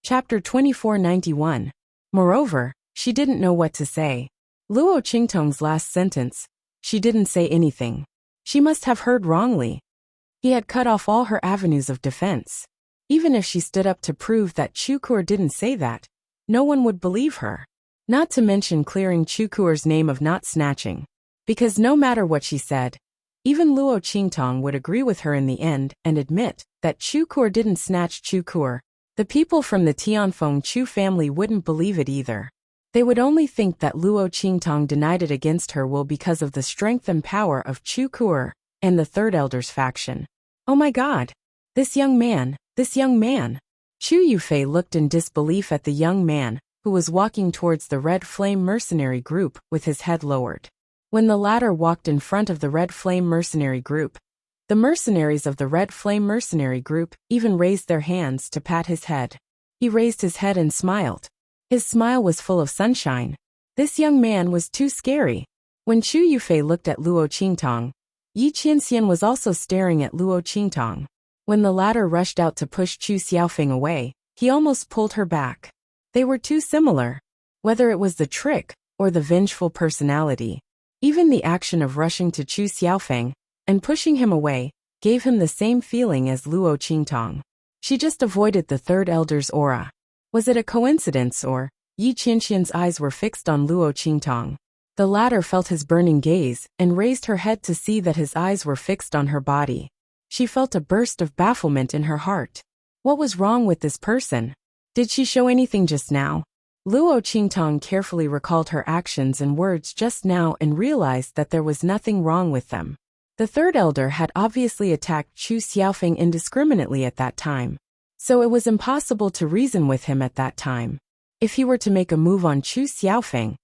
Chapter 2491. Moreover, she didn't know what to say. Luo Qingtong's last sentence. She didn't say anything. She must have heard wrongly. He had cut off all her avenues of defense. Even if she stood up to prove that Chukur didn't say that, no one would believe her. Not to mention clearing Chukur's name of not snatching. Because no matter what she said, even Luo Qingtong would agree with her in the end and admit that Chukur didn't snatch Chukur. The people from the Tianfeng Chu family wouldn't believe it either. They would only think that Luo Qingtong denied it against her will because of the strength and power of Chukur and the Third Elder's faction. Oh my God! This young man! Chu Yufei looked in disbelief at the young man, who was walking towards the Red Flame mercenary group with his head lowered. When the latter walked in front of the Red Flame mercenary group, the mercenaries of the Red Flame mercenary group even raised their hands to pat his head. He raised his head and smiled. His smile was full of sunshine. This young man was too scary. When Chu Yufei looked at Luo Qingtong, Yi Qianxian was also staring at Luo Qingtong. When the latter rushed out to push Chu Xiaofeng away, he almost pulled her back. They were too similar. Whether it was the trick or the vengeful personality, even the action of rushing to Chu Xiaofeng and pushing him away gave him the same feeling as Luo Qingtong. She just avoided the Third Elder's aura. Was it a coincidence or? Yi Qianxian's eyes were fixed on Luo Qingtong. The latter felt his burning gaze and raised her head to see that his eyes were fixed on her body. She felt a burst of bafflement in her heart. What was wrong with this person? Did she show anything just now? Luo Qingtong carefully recalled her actions and words just now and realized that there was nothing wrong with them. The Third Elder had obviously attacked Chu Xiaofeng indiscriminately at that time, so it was impossible to reason with him at that time. If he were to make a move on Chu Xiaofeng,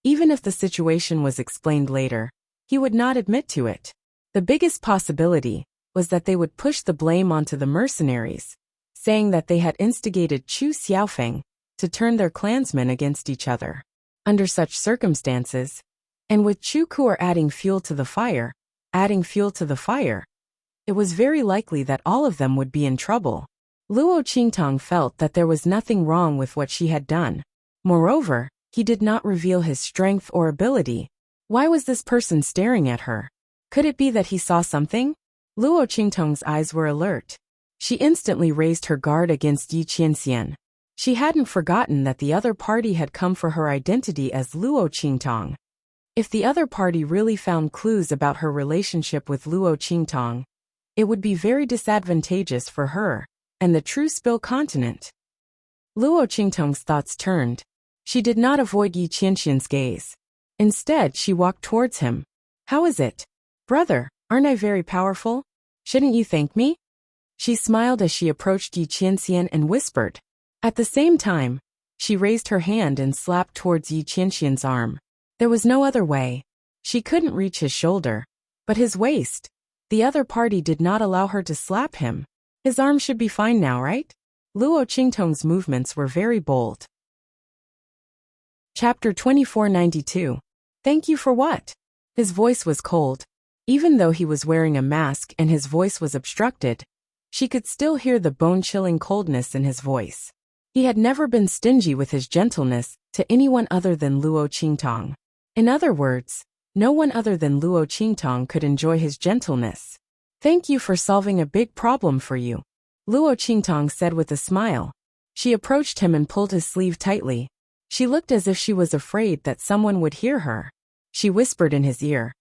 even if the situation was explained later, he would not admit to it. The biggest possibility was that they would push the blame onto the mercenaries, saying that they had instigated Chu Xiaofeng to turn their clansmen against each other. Under such circumstances, and with Chukur adding fuel to the fire, it was very likely that all of them would be in trouble. Luo Qingtong felt that there was nothing wrong with what she had done. Moreover, he did not reveal his strength or ability. Why was this person staring at her? Could it be that he saw something? Luo Qingtong's eyes were alert. She instantly raised her guard against Yi Qianxian. She hadn't forgotten that the other party had come for her identity as Luo Qingtong. If the other party really found clues about her relationship with Luo Qingtong, it would be very disadvantageous for her and the True Spill continent. Luo Qingtong's thoughts turned. She did not avoid Yi Qianxian's gaze. Instead, she walked towards him. How is it? Brother, aren't I very powerful? Shouldn't you thank me? She smiled as she approached Yi Qianxian and whispered. At the same time, she raised her hand and slapped towards Yi Qianxian's arm. There was no other way. She couldn't reach his shoulder, but his waist. The other party did not allow her to slap him. His arm should be fine now, right? Luo Qingtong's movements were very bold. Chapter 2492. Thank you for what? His voice was cold. Even though he was wearing a mask and his voice was obstructed, she could still hear the bone-chilling coldness in his voice. He had never been stingy with his gentleness to anyone other than Luo Qingtong. In other words, no one other than Luo Qingtong could enjoy his gentleness. Thank you for solving a big problem for you, Luo Qingtong said with a smile. She approached him and pulled his sleeve tightly. She looked as if she was afraid that someone would hear her. She whispered in his ear,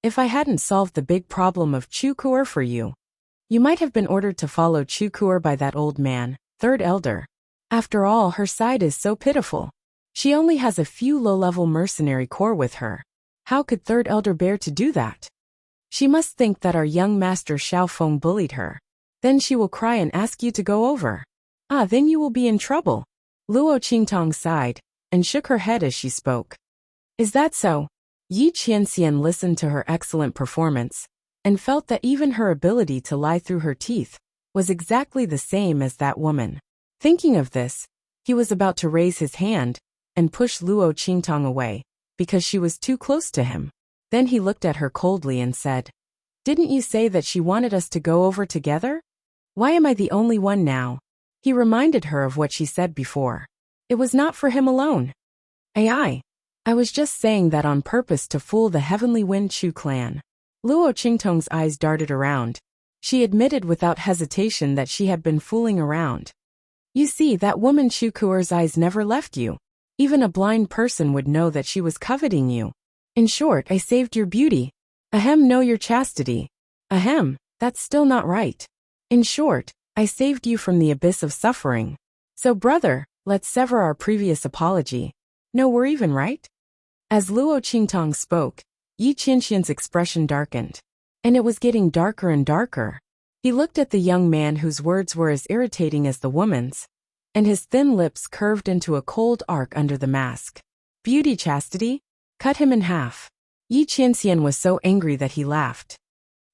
"If I hadn't solved the big problem of Chukur for you, you might have been ordered to follow Chukur by that old man, Third Elder. After all, her side is so pitiful. She only has a few low-level mercenary corps with her. How could Third Elder bear to do that? She must think that our young master Xiaofeng bullied her. Then she will cry and ask you to go over. Then you will be in trouble." Luo Qingtong sighed and shook her head as she spoke. Is that so? Yi Qianxian listened to her excellent performance and felt that even her ability to lie through her teeth was exactly the same as that woman. Thinking of this, he was about to raise his hand and push Luo Qingtong away because she was too close to him. Then he looked at her coldly and said, "Didn't you say that she wanted us to go over together? Why am I the only one now?" He reminded her of what she said before. It was not for him alone. I was just saying that on purpose to fool the Heavenly Wind Chu clan. Luo Qingtong's eyes darted around. She admitted without hesitation that she had been fooling around. You see, that woman Chu Kuer's eyes never left you. Even a blind person would know that she was coveting you. In short, I saved your beauty. Ahem, know your chastity. Ahem, that's still not right. In short, I saved you from the abyss of suffering. So brother, let's sever our previous apology. No, we're even, right? As Luo Qingtong spoke, Yi Qianxian's expression darkened. And it was getting darker and darker. He looked at the young man whose words were as irritating as the woman's, and his thin lips curved into a cold arc under the mask. Beauty chastity? Cut him in half. Yi Qianxian was so angry that he laughed.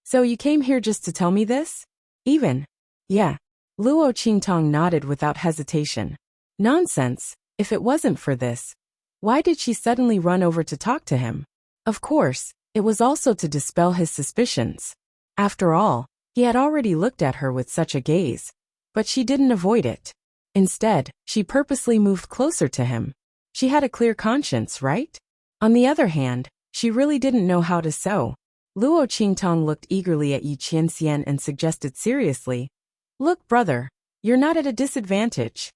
So you came here just to tell me this? Even? Yeah. Luo Qingtong nodded without hesitation. Nonsense, if it wasn't for this. Why did she suddenly run over to talk to him? Of course, it was also to dispel his suspicions. After all, he had already looked at her with such a gaze. But she didn't avoid it. Instead, she purposely moved closer to him. She had a clear conscience, right? On the other hand, she really didn't know how to sew. Luo Qingtong looked eagerly at Yi Qianxian and suggested seriously, Look, brother, you're not at a disadvantage.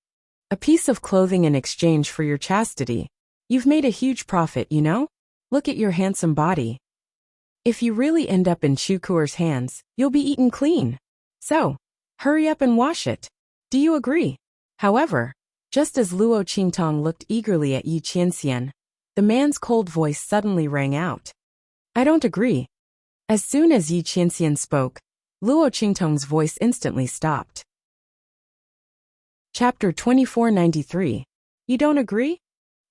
A piece of clothing in exchange for your chastity. You've made a huge profit, you know? Look at your handsome body. If you really end up in Chu Kuer's hands, you'll be eaten clean. So, hurry up and wash it. Do you agree? However, just as Luo Qingtong looked eagerly at Yi Qianxian, the man's cold voice suddenly rang out. I don't agree. As soon as Yi Qianxian spoke, Luo Qingtong's voice instantly stopped. Chapter 2493. You don't agree?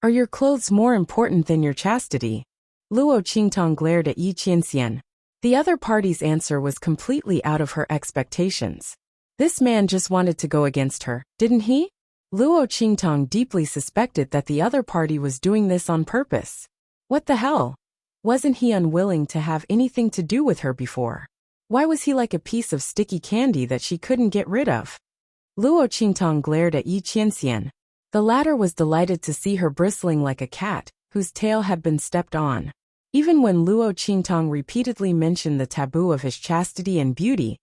Are your clothes more important than your chastity? Luo Qingtong glared at Yi Qianxian. The other party's answer was completely out of her expectations. This man just wanted to go against her, didn't he? Luo Qingtong deeply suspected that the other party was doing this on purpose. What the hell? Wasn't he unwilling to have anything to do with her before? Why was he like a piece of sticky candy that she couldn't get rid of? Luo Qingtong glared at Yi Qianxian. The latter was delighted to see her bristling like a cat, whose tail had been stepped on. Even when Luo Qingtong repeatedly mentioned the taboo of his chastity and beauty,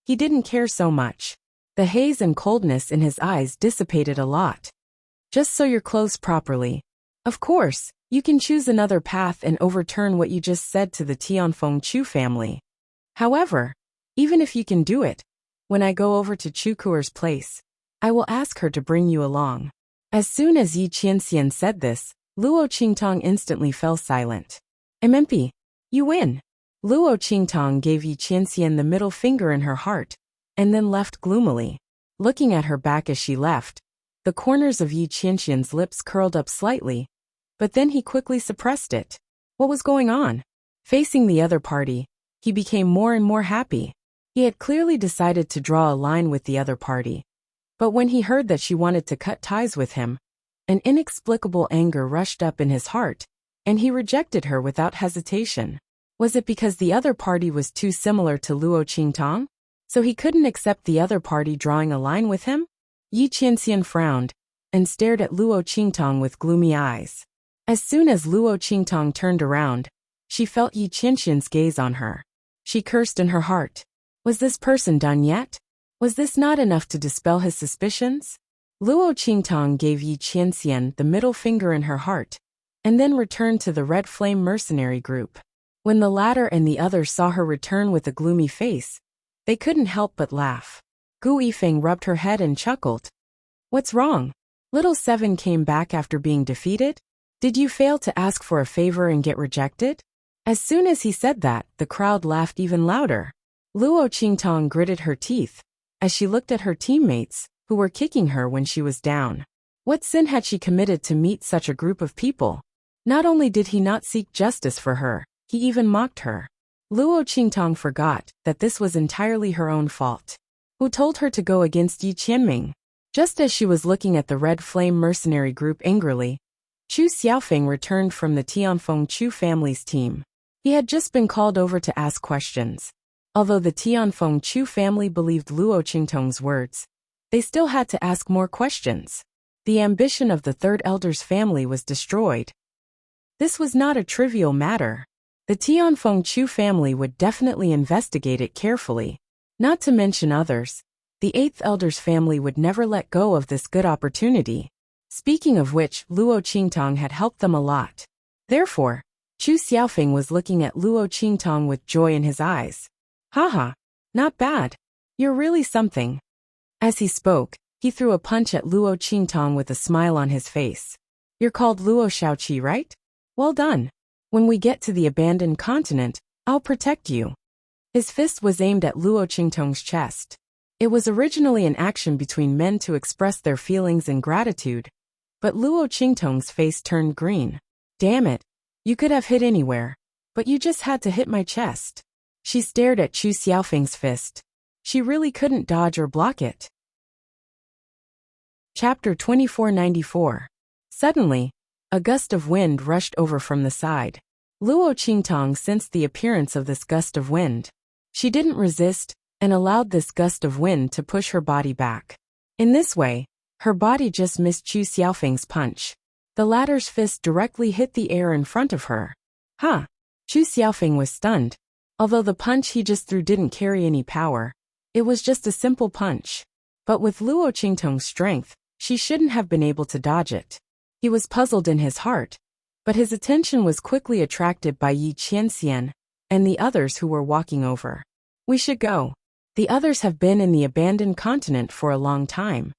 he didn't care so much. The haze and coldness in his eyes dissipated a lot. Just sew your clothes properly. Of course, you can choose another path and overturn what you just said to the Tianfeng Chu family. However, even if you can do it, when I go over to Chu Kuer's place, I will ask her to bring you along. As soon as Yi Qianxian said this, Luo Qingtong instantly fell silent. MMP, you win. Luo Qingtong gave Yi Qianxian the middle finger in her heart, and then left gloomily. Looking at her back as she left, the corners of Yi Qianxian's lips curled up slightly, but then he quickly suppressed it. What was going on? Facing the other party, he became more and more happy. He had clearly decided to draw a line with the other party. But when he heard that she wanted to cut ties with him, an inexplicable anger rushed up in his heart, and he rejected her without hesitation. Was it because the other party was too similar to Luo Qingtong? So he couldn't accept the other party drawing a line with him? Yi Qianxian frowned, and stared at Luo Qingtong with gloomy eyes. As soon as Luo Qingtong turned around, she felt Yi Qianxian's gaze on her. She cursed in her heart. Was this person done yet? Was this not enough to dispel his suspicions? Luo Qingtong gave Yi Qianxian the middle finger in her heart, and then returned to the Red Flame mercenary group. When the latter and the others saw her return with a gloomy face, they couldn't help but laugh. Gu Yifeng rubbed her head and chuckled. What's wrong? Little Seven came back after being defeated? Did you fail to ask for a favor and get rejected? As soon as he said that, the crowd laughed even louder. Luo Qingtong gritted her teeth as she looked at her teammates, who were kicking her when she was down. What sin had she committed to meet such a group of people? Not only did he not seek justice for her, he even mocked her. Luo Qingtong forgot that this was entirely her own fault. Who told her to go against Yi Qianming? Just as she was looking at the Red Flame mercenary group angrily, Chu Xiaofeng returned from the Tianfeng Chu family's team. He had just been called over to ask questions. Although the Tianfeng Chu family believed Luo Qingtong's words, They still had to ask more questions. The ambition of the third elder's family was destroyed. This was not a trivial matter. The Tianfeng Chu family would definitely investigate it carefully. Not to mention others, the eighth elder's family would never let go of this good opportunity. Speaking of which, Luo Qingtong had helped them a lot. Therefore, Chu Xiaofeng was looking at Luo Qingtong with joy in his eyes. Haha, not bad. You're really something. As he spoke, he threw a punch at Luo Qingtong with a smile on his face. You're called Luo Shaoqi, right? Well done. When we get to the abandoned continent, I'll protect you. His fist was aimed at Luo Qingtong's chest. It was originally an action between men to express their feelings and gratitude, but Luo Qingtong's face turned green. Damn it. You could have hit anywhere, but you just had to hit my chest. She stared at Chu Xiaofeng's fist. She really couldn't dodge or block it. Chapter 2494. Suddenly, a gust of wind rushed over from the side. Luo Qingtong sensed the appearance of this gust of wind. She didn't resist and allowed this gust of wind to push her body back. In this way, her body just missed Chu Xiaofeng's punch. The latter's fist directly hit the air in front of her. Ha! Chu Xiaofeng was stunned. Although the punch he just threw didn't carry any power, it was just a simple punch. But with Luo Qingtong's strength, she shouldn't have been able to dodge it. He was puzzled in his heart, but his attention was quickly attracted by Yi Qianxian and the others who were walking over. We should go. The others have been in the abandoned continent for a long time.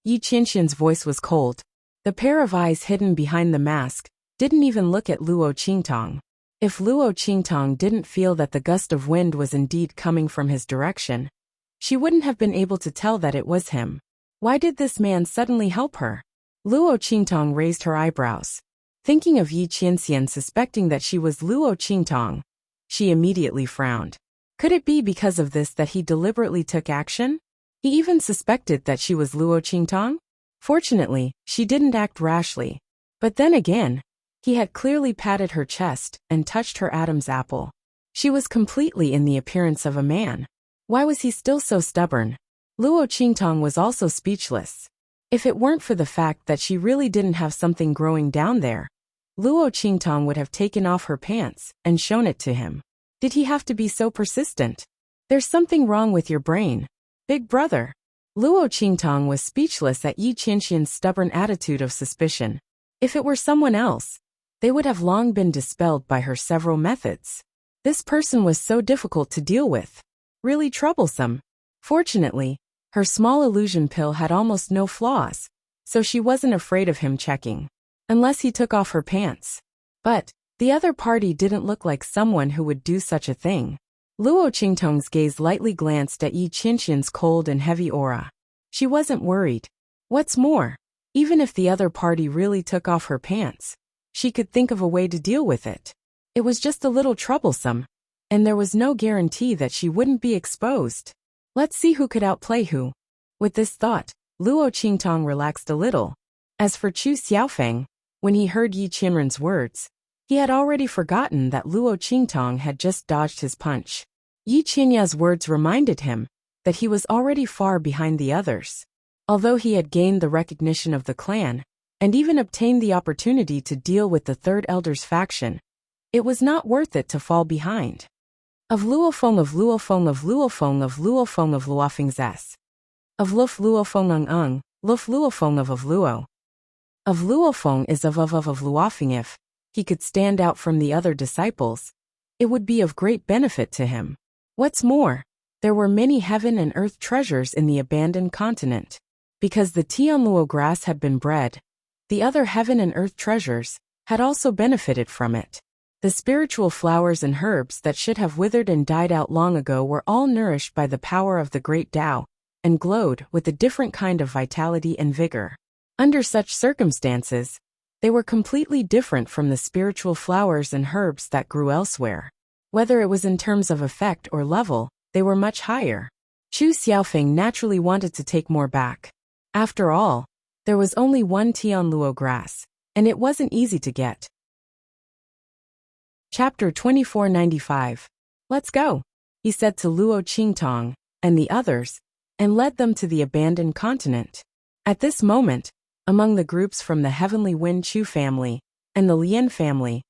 Yi Qianxian's voice was cold. The pair of eyes hidden behind the mask didn't even look at Luo Qingtong. If Luo Qingtong didn't feel that the gust of wind was indeed coming from his direction, she wouldn't have been able to tell that it was him. Why did this man suddenly help her? Luo Qingtong raised her eyebrows. Thinking of Yi Qianxian suspecting that she was Luo Qingtong, she immediately frowned. Could it be because of this that he deliberately took action? He even suspected that she was Luo Qingtong? Fortunately, she didn't act rashly. But then again, he had clearly patted her chest and touched her Adam's apple. She was completely in the appearance of a man. Why was he still so stubborn? Luo Qingtong was also speechless. If it weren't for the fact that she really didn't have something growing down there, Luo Qingtong would have taken off her pants and shown it to him. Did he have to be so persistent? There's something wrong with your brain, big brother. Luo Qingtong was speechless at Yi Qianxian's stubborn attitude of suspicion. If it were someone else, they would have long been dispelled by her several methods. This person was so difficult to deal with. Really troublesome. Fortunately, her small illusion pill had almost no flaws, so she wasn't afraid of him checking. Unless he took off her pants. But the other party didn't look like someone who would do such a thing. Luo Qingtong's gaze lightly glanced at Yi Qianxian's cold and heavy aura. She wasn't worried. What's more, even if the other party really took off her pants, she could think of a way to deal with it. It was just a little troublesome, and there was no guarantee that she wouldn't be exposed. Let's see who could outplay who. With this thought, Luo Qingtong relaxed a little. As for Chu Xiaofeng, when he heard Yi Qianren's words, he had already forgotten that Luo Qingtong had just dodged his punch. Yi Qianya's words reminded him that he was already far behind the others. Although he had gained the recognition of the clan, and even obtained the opportunity to deal with the third elder's faction, it was not worth it to fall behind. Of Luofeng of Luofeng of Luofeng of Luofeng of Luofeng's S. Of Luf Luofeng Ung, Luf Luofeng of Luo. Of Luofeng is of Luofeng. If he could stand out from the other disciples, it would be of great benefit to him. What's more, there were many heaven and earth treasures in the abandoned continent. Because the Tianluo grass had been bred, the other heaven and earth treasures had also benefited from it. The spiritual flowers and herbs that should have withered and died out long ago were all nourished by the power of the great Tao, and glowed with a different kind of vitality and vigor. Under such circumstances, they were completely different from the spiritual flowers and herbs that grew elsewhere. Whether it was in terms of effect or level, they were much higher. Chu Xiaofeng naturally wanted to take more back. After all, there was only one Tianluo grass, and it wasn't easy to get. Chapter 2495. Let's go, he said to Luo Qingtong and the others, and led them to the abandoned continent. At this moment, among the groups from the Heavenly Wind Chu family and the Lien family,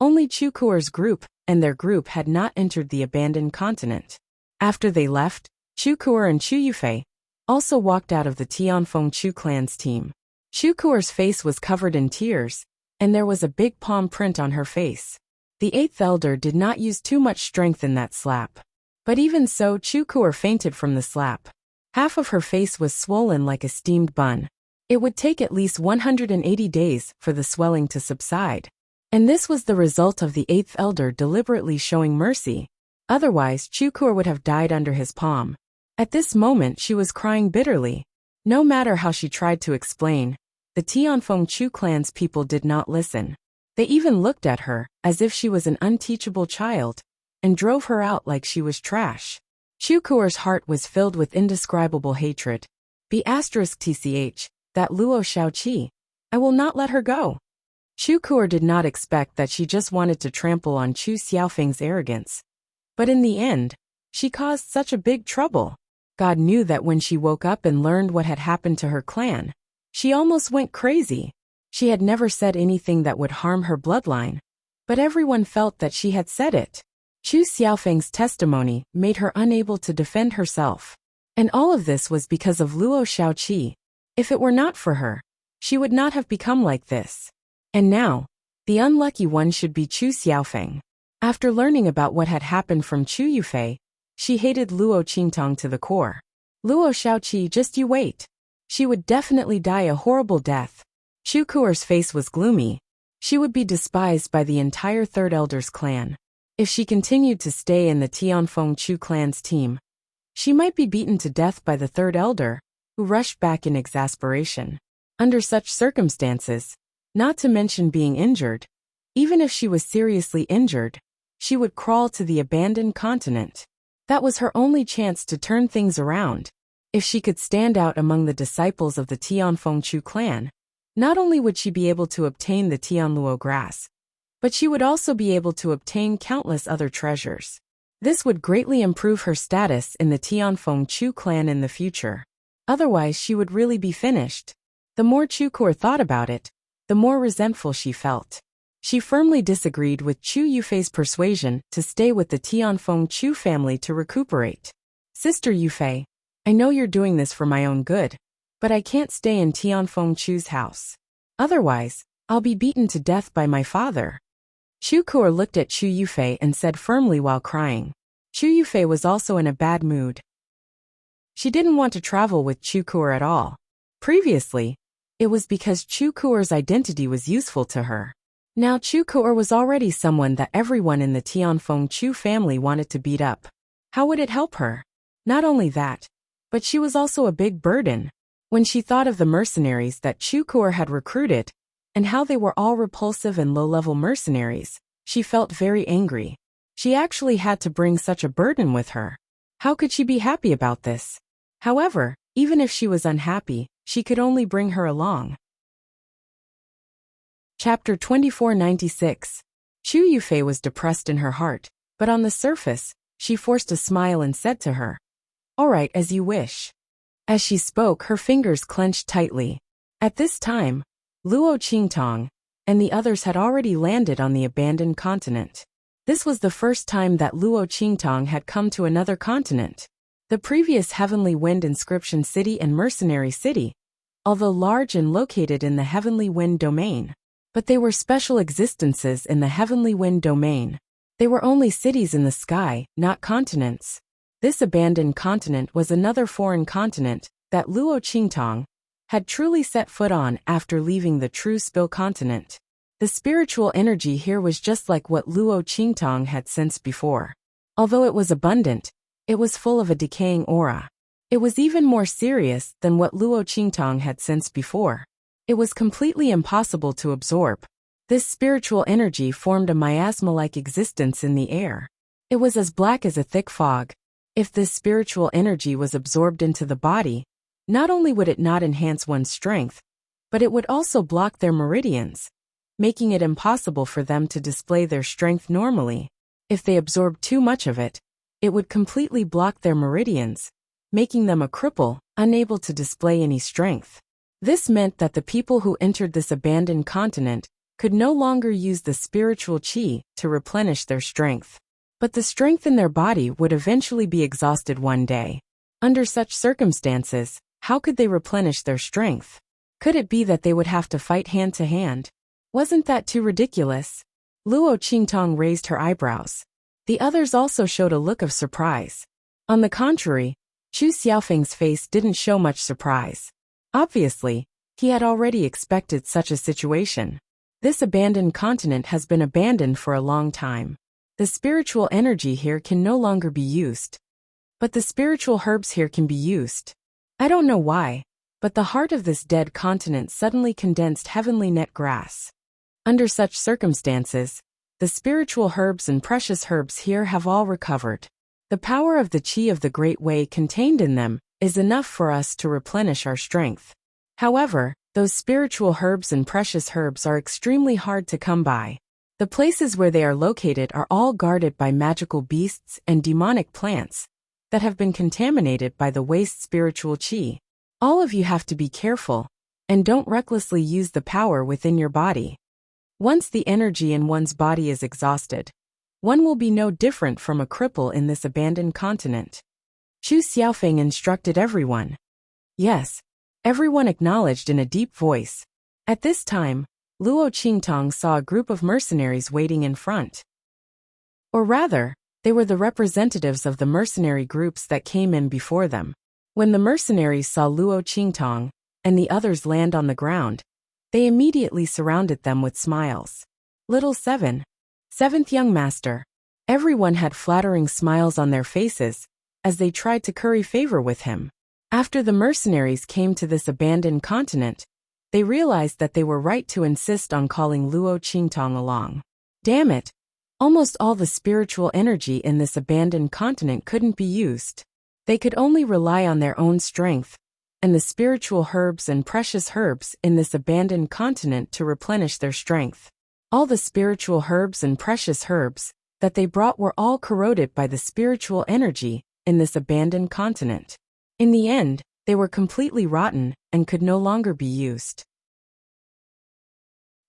only Chu Kuer's group and their group had not entered the abandoned continent. After they left, Chu Kuer and Chu Yufei also walked out of the Tianfeng Chu clan's team. Chu Kuer's face was covered in tears, and there was a big palm print on her face. The eighth elder did not use too much strength in that slap. But even so, Chu Kuer fainted from the slap. Half of her face was swollen like a steamed bun. It would take at least 180 days for the swelling to subside. And this was the result of the eighth elder deliberately showing mercy. Otherwise, Chu Kuer would have died under his palm. At this moment she was crying bitterly. No matter how she tried to explain, the Tianfeng Chu clan's people did not listen. They even looked at her as if she was an unteachable child, and drove her out like she was trash. Chu Kuer's heart was filled with indescribable hatred. *tch, that Luo Shaoqi. I will not let her go. Chu Kuer did not expect that she just wanted to trample on Chu Xiaofeng's arrogance. But in the end, she caused such a big trouble. God knew that when she woke up and learned what had happened to her clan, she almost went crazy. She had never said anything that would harm her bloodline, but everyone felt that she had said it. Chu Xiaofeng's testimony made her unable to defend herself. And all of this was because of Luo Shaoqi. If it were not for her, she would not have become like this. And now, the unlucky one should be Chu Xiaofeng. After learning about what had happened from Chu Yufei, she hated Luo Qingtong to the core. Luo Shaoqi, just you wait. She would definitely die a horrible death. Chu Kuer's face was gloomy. She would be despised by the entire Third Elder's clan. If she continued to stay in the Tianfeng Chu clan's team, she might be beaten to death by the Third Elder, who rushed back in exasperation. Under such circumstances, not to mention being injured, even if she was seriously injured, she would crawl to the abandoned continent. That was her only chance to turn things around. If she could stand out among the disciples of the Tianfeng Chu clan, not only would she be able to obtain the Tianluo grass, but she would also be able to obtain countless other treasures. This would greatly improve her status in the Tianfeng Chu clan in the future. Otherwise she would really be finished. The more Chu Kuer thought about it, the more resentful she felt. She firmly disagreed with Chu Yufei's persuasion to stay with the Tianfeng Chu family to recuperate. Sister Yufei, I know you're doing this for my own good, but I can't stay in Tianfeng Chu's house. Otherwise, I'll be beaten to death by my father. Chu Kuer looked at Chu Yufei and said firmly while crying. Chu Yufei was also in a bad mood. She didn't want to travel with Chu Kuer at all. Previously, it was because Chu Kuer's identity was useful to her. Now Chu Kuer was already someone that everyone in the Tianfeng Chu family wanted to beat up. How would it help her? Not only that, but she was also a big burden. When she thought of the mercenaries that Chu Kuer had recruited, and how they were all repulsive and low-level mercenaries, she felt very angry. She actually had to bring such a burden with her. How could she be happy about this? However, even if she was unhappy, she could only bring her along. Chapter 2496. Chu Yufei was depressed in her heart, but on the surface, she forced a smile and said to her, "All right, as you wish." As she spoke, her fingers clenched tightly. At this time, Luo Qingtong and the others had already landed on the abandoned continent. This was the first time that Luo Qingtong had come to another continent. The previous Heavenly Wind Inscription City and Mercenary City, although large and located in the Heavenly Wind domain, but they were special existences in the Heavenly Wind domain. They were only cities in the sky, not continents. This abandoned continent was another foreign continent that Luo Qingtong had truly set foot on after leaving the true Spill continent. The spiritual energy here was just like what Luo Qingtong had sensed before. Although it was abundant, it was full of a decaying aura. It was even more serious than what Luo Qingtong had sensed before. It was completely impossible to absorb. This spiritual energy formed a miasma-like existence in the air. It was as black as a thick fog. If this spiritual energy was absorbed into the body, not only would it not enhance one's strength, but it would also block their meridians, making it impossible for them to display their strength normally. If they absorbed too much of it, it would completely block their meridians, making them a cripple, unable to display any strength. This meant that the people who entered this abandoned continent could no longer use the spiritual qi to replenish their strength. But the strength in their body would eventually be exhausted one day. Under such circumstances, how could they replenish their strength? Could it be that they would have to fight hand to hand? Wasn't that too ridiculous? Luo Qingtong raised her eyebrows. The others also showed a look of surprise. On the contrary, Chu Xiaofeng's face didn't show much surprise. Obviously, he had already expected such a situation. This abandoned continent has been abandoned for a long time. The spiritual energy here can no longer be used. But the spiritual herbs here can be used. I don't know why, but the heart of this dead continent suddenly condensed heavenly net grass. Under such circumstances, the spiritual herbs and precious herbs here have all recovered. The power of the qi of the Great Way contained in them is enough for us to replenish our strength. However, those spiritual herbs and precious herbs are extremely hard to come by. The places where they are located are all guarded by magical beasts and demonic plants that have been contaminated by the waste spiritual qi. All of you have to be careful, and don't recklessly use the power within your body. Once the energy in one's body is exhausted, one will be no different from a cripple in this abandoned continent. Chu Xiaofeng instructed everyone. Yes, everyone acknowledged in a deep voice. At this time, Luo Qingtong saw a group of mercenaries waiting in front. Or rather, they were the representatives of the mercenary groups that came in before them. When the mercenaries saw Luo Qingtong and the others land on the ground, they immediately surrounded them with smiles. Little Seven, seventh young master. Everyone had flattering smiles on their faces as they tried to curry favor with him. After the mercenaries came to this abandoned continent, they realized that they were right to insist on calling Luo Qingtong along. Damn it! Almost all the spiritual energy in this abandoned continent couldn't be used. They could only rely on their own strength and the spiritual herbs and precious herbs in this abandoned continent to replenish their strength. All the spiritual herbs and precious herbs that they brought were all corroded by the spiritual energy in this abandoned continent. In the end, they were completely rotten and could no longer be used.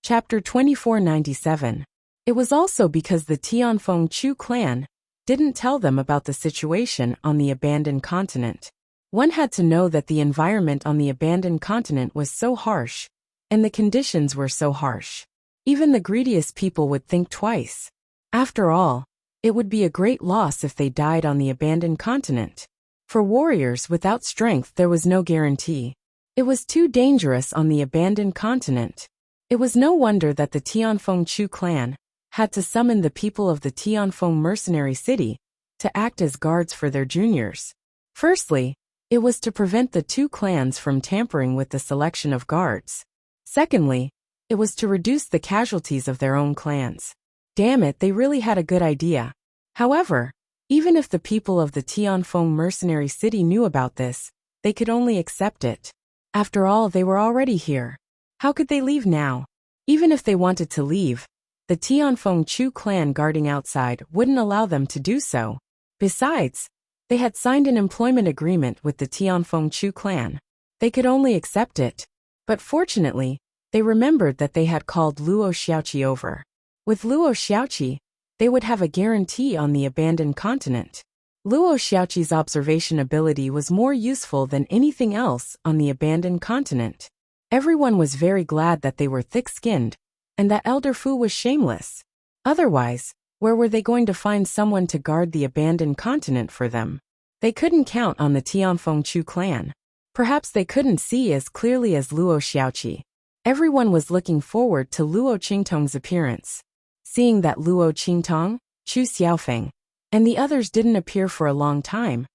Chapter 2497. It was also because the Tianfeng Chu clan didn't tell them about the situation on the abandoned continent. One had to know that the environment on the abandoned continent was so harsh, and the conditions were so harsh. Even the greediest people would think twice. After all, it would be a great loss if they died on the abandoned continent. For warriors without strength there was no guarantee. It was too dangerous on the abandoned continent. It was no wonder that the Tianfeng Chu clan had to summon the people of the Tianfeng mercenary city to act as guards for their juniors. Firstly, it was to prevent the two clans from tampering with the selection of guards. Secondly, it was to reduce the casualties of their own clans. Damn it, they really had a good idea. However, even if the people of the Tianfeng mercenary city knew about this, they could only accept it. After all, they were already here. How could they leave now? Even if they wanted to leave, the Tianfeng Chu clan guarding outside wouldn't allow them to do so. Besides, they had signed an employment agreement with the Tianfeng Chu clan. They could only accept it. But fortunately, they remembered that they had called Luo Xiaoqi over. With Luo Xiaoqi, they would have a guarantee on the abandoned continent. Luo Xiaoqi's observation ability was more useful than anything else on the abandoned continent. Everyone was very glad that they were thick-skinned, and that Elder Fu was shameless. Otherwise, where were they going to find someone to guard the abandoned continent for them? They couldn't count on the Tianfeng Chu clan. Perhaps they couldn't see as clearly as Luo Xiaoqi. Everyone was looking forward to Luo Qingtong's appearance. Seeing that Luo Qingtong, Chu Xiaofeng, and the others didn't appear for a long time,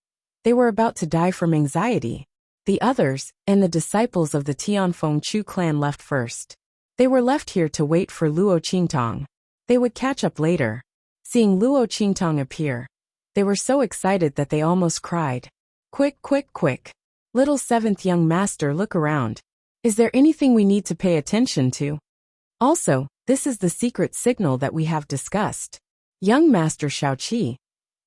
they were about to die from anxiety. The others and the disciples of the Tianfeng Chu clan left first. They were left here to wait for Luo Qingtong. They would catch up later. Seeing Luo Qingtong appear, they were so excited that they almost cried. Quick, quick, quick. Little seventh young master, look around. Is there anything we need to pay attention to? Also, this is the secret signal that we have discussed. Young Master Xiaoqi,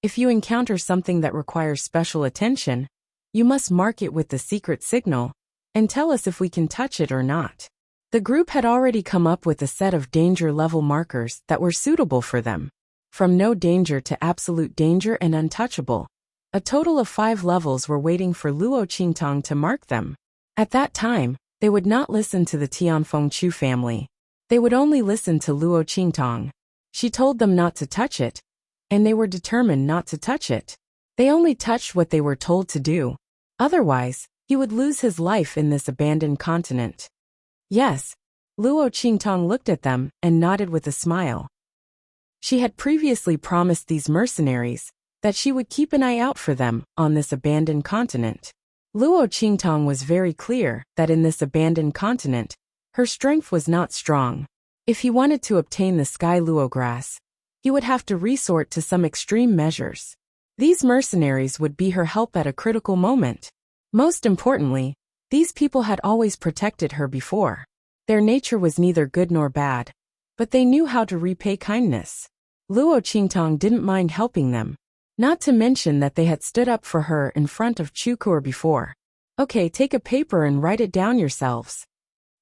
if you encounter something that requires special attention, You must mark it with the secret signal, and tell us if we can touch it or not. The group had already come up with a set of danger level markers that were suitable for them. From no danger to absolute danger and untouchable. A total of 5 levels were waiting for Luo Qingtong to mark them. At that time, they would not listen to the Tianfeng Chu family. They would only listen to Luo Qingtong. She told them not to touch it, and they were determined not to touch it. They only touched what they were told to do. Otherwise, he would lose his life in this abandoned continent. Yes, Luo Qingtong looked at them and nodded with a smile. She had previously promised these mercenaries that she would keep an eye out for them on this abandoned continent. Luo Qingtong was very clear that in this abandoned continent, her strength was not strong. If he wanted to obtain the Sky Luo grass, he would have to resort to some extreme measures. These mercenaries would be her help at a critical moment. Most importantly, these people had always protected her before. Their nature was neither good nor bad, but they knew how to repay kindness. Luo Qingtong didn't mind helping them. Not to mention that they had stood up for her in front of Chukur before. Okay, take a paper and write it down yourselves.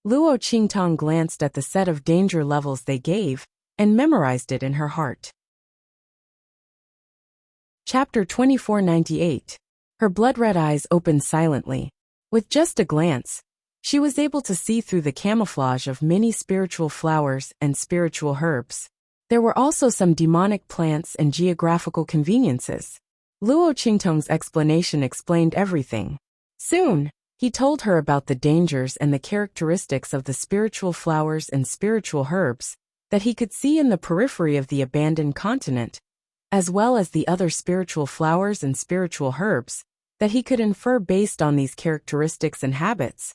Luo Qingtong glanced at the set of danger levels they gave, and memorized it in her heart. Chapter 2498. Her blood-red eyes opened silently. With just a glance, she was able to see through the camouflage of many spiritual flowers and spiritual herbs. There were also some demonic plants and geographical conveniences. Luo Qingtong's explanation explained everything. Soon, he told her about the dangers and the characteristics of the spiritual flowers and spiritual herbs that he could see in the periphery of the abandoned continent, as well as the other spiritual flowers and spiritual herbs that he could infer based on these characteristics and habits,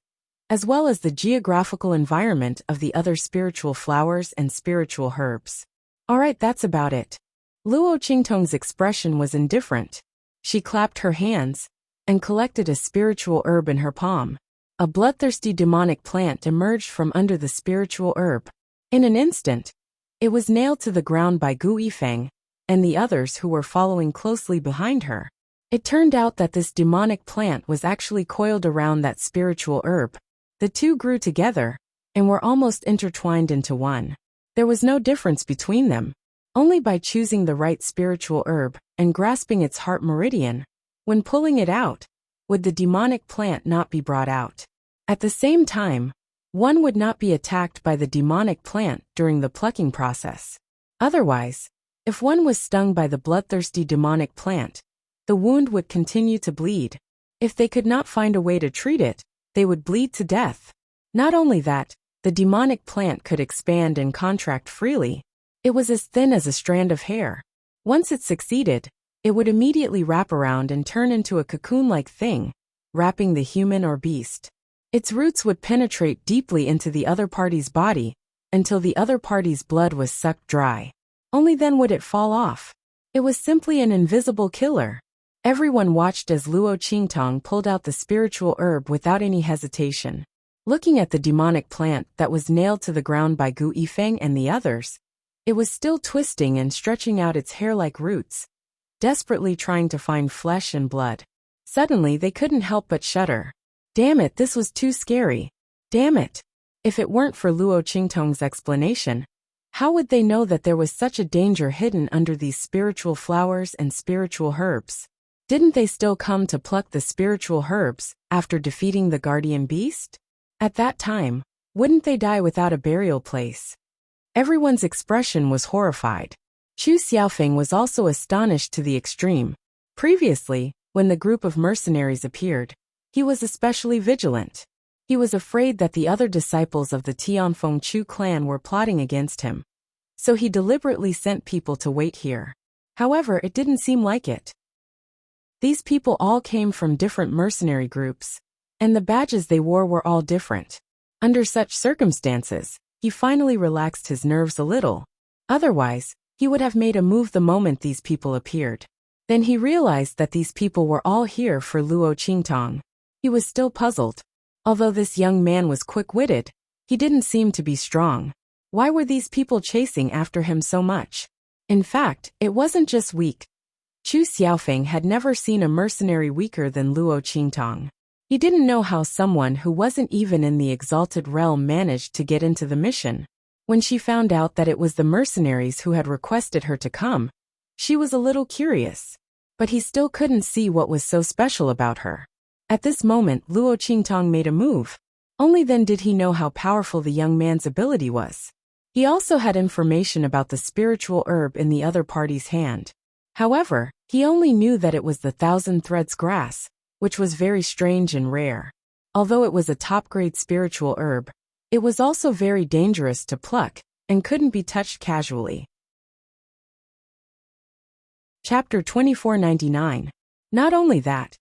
as well as the geographical environment of the other spiritual flowers and spiritual herbs. Alright, that's about it. Luo Qingtong's expression was indifferent. She clapped her hands and collected a spiritual herb in her palm. A bloodthirsty demonic plant emerged from under the spiritual herb. In an instant, it was nailed to the ground by Gu Yifeng and the others who were following closely behind her. It turned out that this demonic plant was actually coiled around that spiritual herb. The two grew together and were almost intertwined into one. There was no difference between them. Only by choosing the right spiritual herb and grasping its heart meridian, when pulling it out, would the demonic plant not be brought out. At the same time, one would not be attacked by the demonic plant during the plucking process. Otherwise, if one was stung by the bloodthirsty demonic plant, the wound would continue to bleed. If they could not find a way to treat it, they would bleed to death. Not only that, the demonic plant could expand and contract freely. It was as thin as a strand of hair. Once it succeeded, it would immediately wrap around and turn into a cocoon-like thing, wrapping the human or beast. Its roots would penetrate deeply into the other party's body, until the other party's blood was sucked dry. Only then would it fall off. It was simply an invisible killer. Everyone watched as Luo Qingtong pulled out the spiritual herb without any hesitation. Looking at the demonic plant that was nailed to the ground by Gu Yifeng and the others, it was still twisting and stretching out its hair-like roots, desperately trying to find flesh and blood. Suddenly they couldn't help but shudder. Damn it, this was too scary. Damn it. If it weren't for Luo Qingtong's explanation, how would they know that there was such a danger hidden under these spiritual flowers and spiritual herbs? Didn't they still come to pluck the spiritual herbs after defeating the guardian beast? At that time, wouldn't they die without a burial place? Everyone's expression was horrified. Chu Xiaofeng was also astonished to the extreme. Previously, when the group of mercenaries appeared, he was especially vigilant. He was afraid that the other disciples of the Tianfeng Chu clan were plotting against him. So he deliberately sent people to wait here. However, it didn't seem like it. These people all came from different mercenary groups, and the badges they wore were all different. Under such circumstances, he finally relaxed his nerves a little. Otherwise, he would have made a move the moment these people appeared. Then he realized that these people were all here for Luo Qingtong. He was still puzzled. Although this young man was quick-witted, he didn't seem to be strong. Why were these people chasing after him so much? In fact, it wasn't just weak. Chu Xiaofeng had never seen a mercenary weaker than Luo Qingtong. He didn't know how someone who wasn't even in the exalted realm managed to get into the mission. When she found out that it was the mercenaries who had requested her to come, she was a little curious. But he still couldn't see what was so special about her. At this moment, Luo Qingtong made a move. Only then did he know how powerful the young man's ability was. He also had information about the spiritual herb in the other party's hand. However, he only knew that it was the Thousand Threads grass, which was very strange and rare. Although it was a top-grade spiritual herb, it was also very dangerous to pluck and couldn't be touched casually. Chapter 2499. Not only that,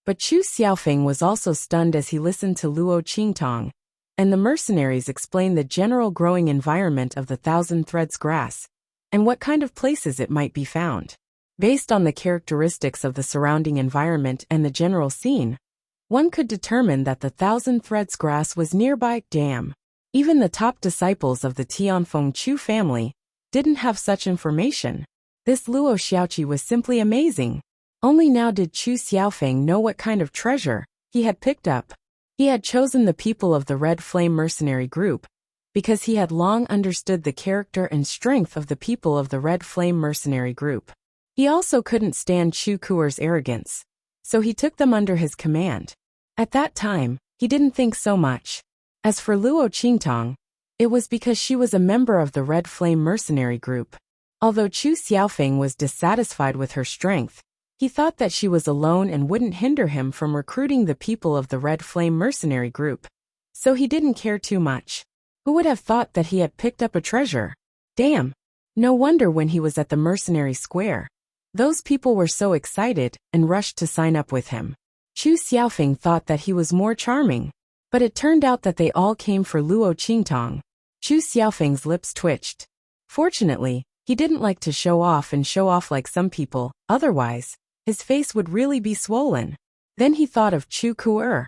but Chu Xiaofeng was also stunned as he listened to Luo Qingtong and the mercenaries explain the general growing environment of the Thousand Threads grass and what kind of places it might be found. Based on the characteristics of the surrounding environment and the general scene, one could determine that the Thousand Threads grass was nearby. Damn. Even the top disciples of the Tianfeng Chu family didn't have such information. This Luo Xiaoqi was simply amazing. Only now did Chu Xiaofeng know what kind of treasure he had picked up. He had chosen the people of the Red Flame mercenary group because he had long understood the character and strength of the people of the Red Flame mercenary group. He also couldn't stand Chu Kuer's arrogance, so he took them under his command. At that time, he didn't think so much. As for Luo Qingtong, it was because she was a member of the Red Flame mercenary group. Although Chu Xiaofeng was dissatisfied with her strength, he thought that she was alone and wouldn't hinder him from recruiting the people of the Red Flame mercenary group. So he didn't care too much. Who would have thought that he had picked up a treasure? Damn. No wonder when he was at the mercenary square, those people were so excited and rushed to sign up with him. Chu Xiaofeng thought that he was more charming, but it turned out that they all came for Luo Qingtong. Chu Xiaofeng's lips twitched. Fortunately, he didn't like to show off like some people, otherwise, his face would really be swollen. Then he thought of Chu Kuer,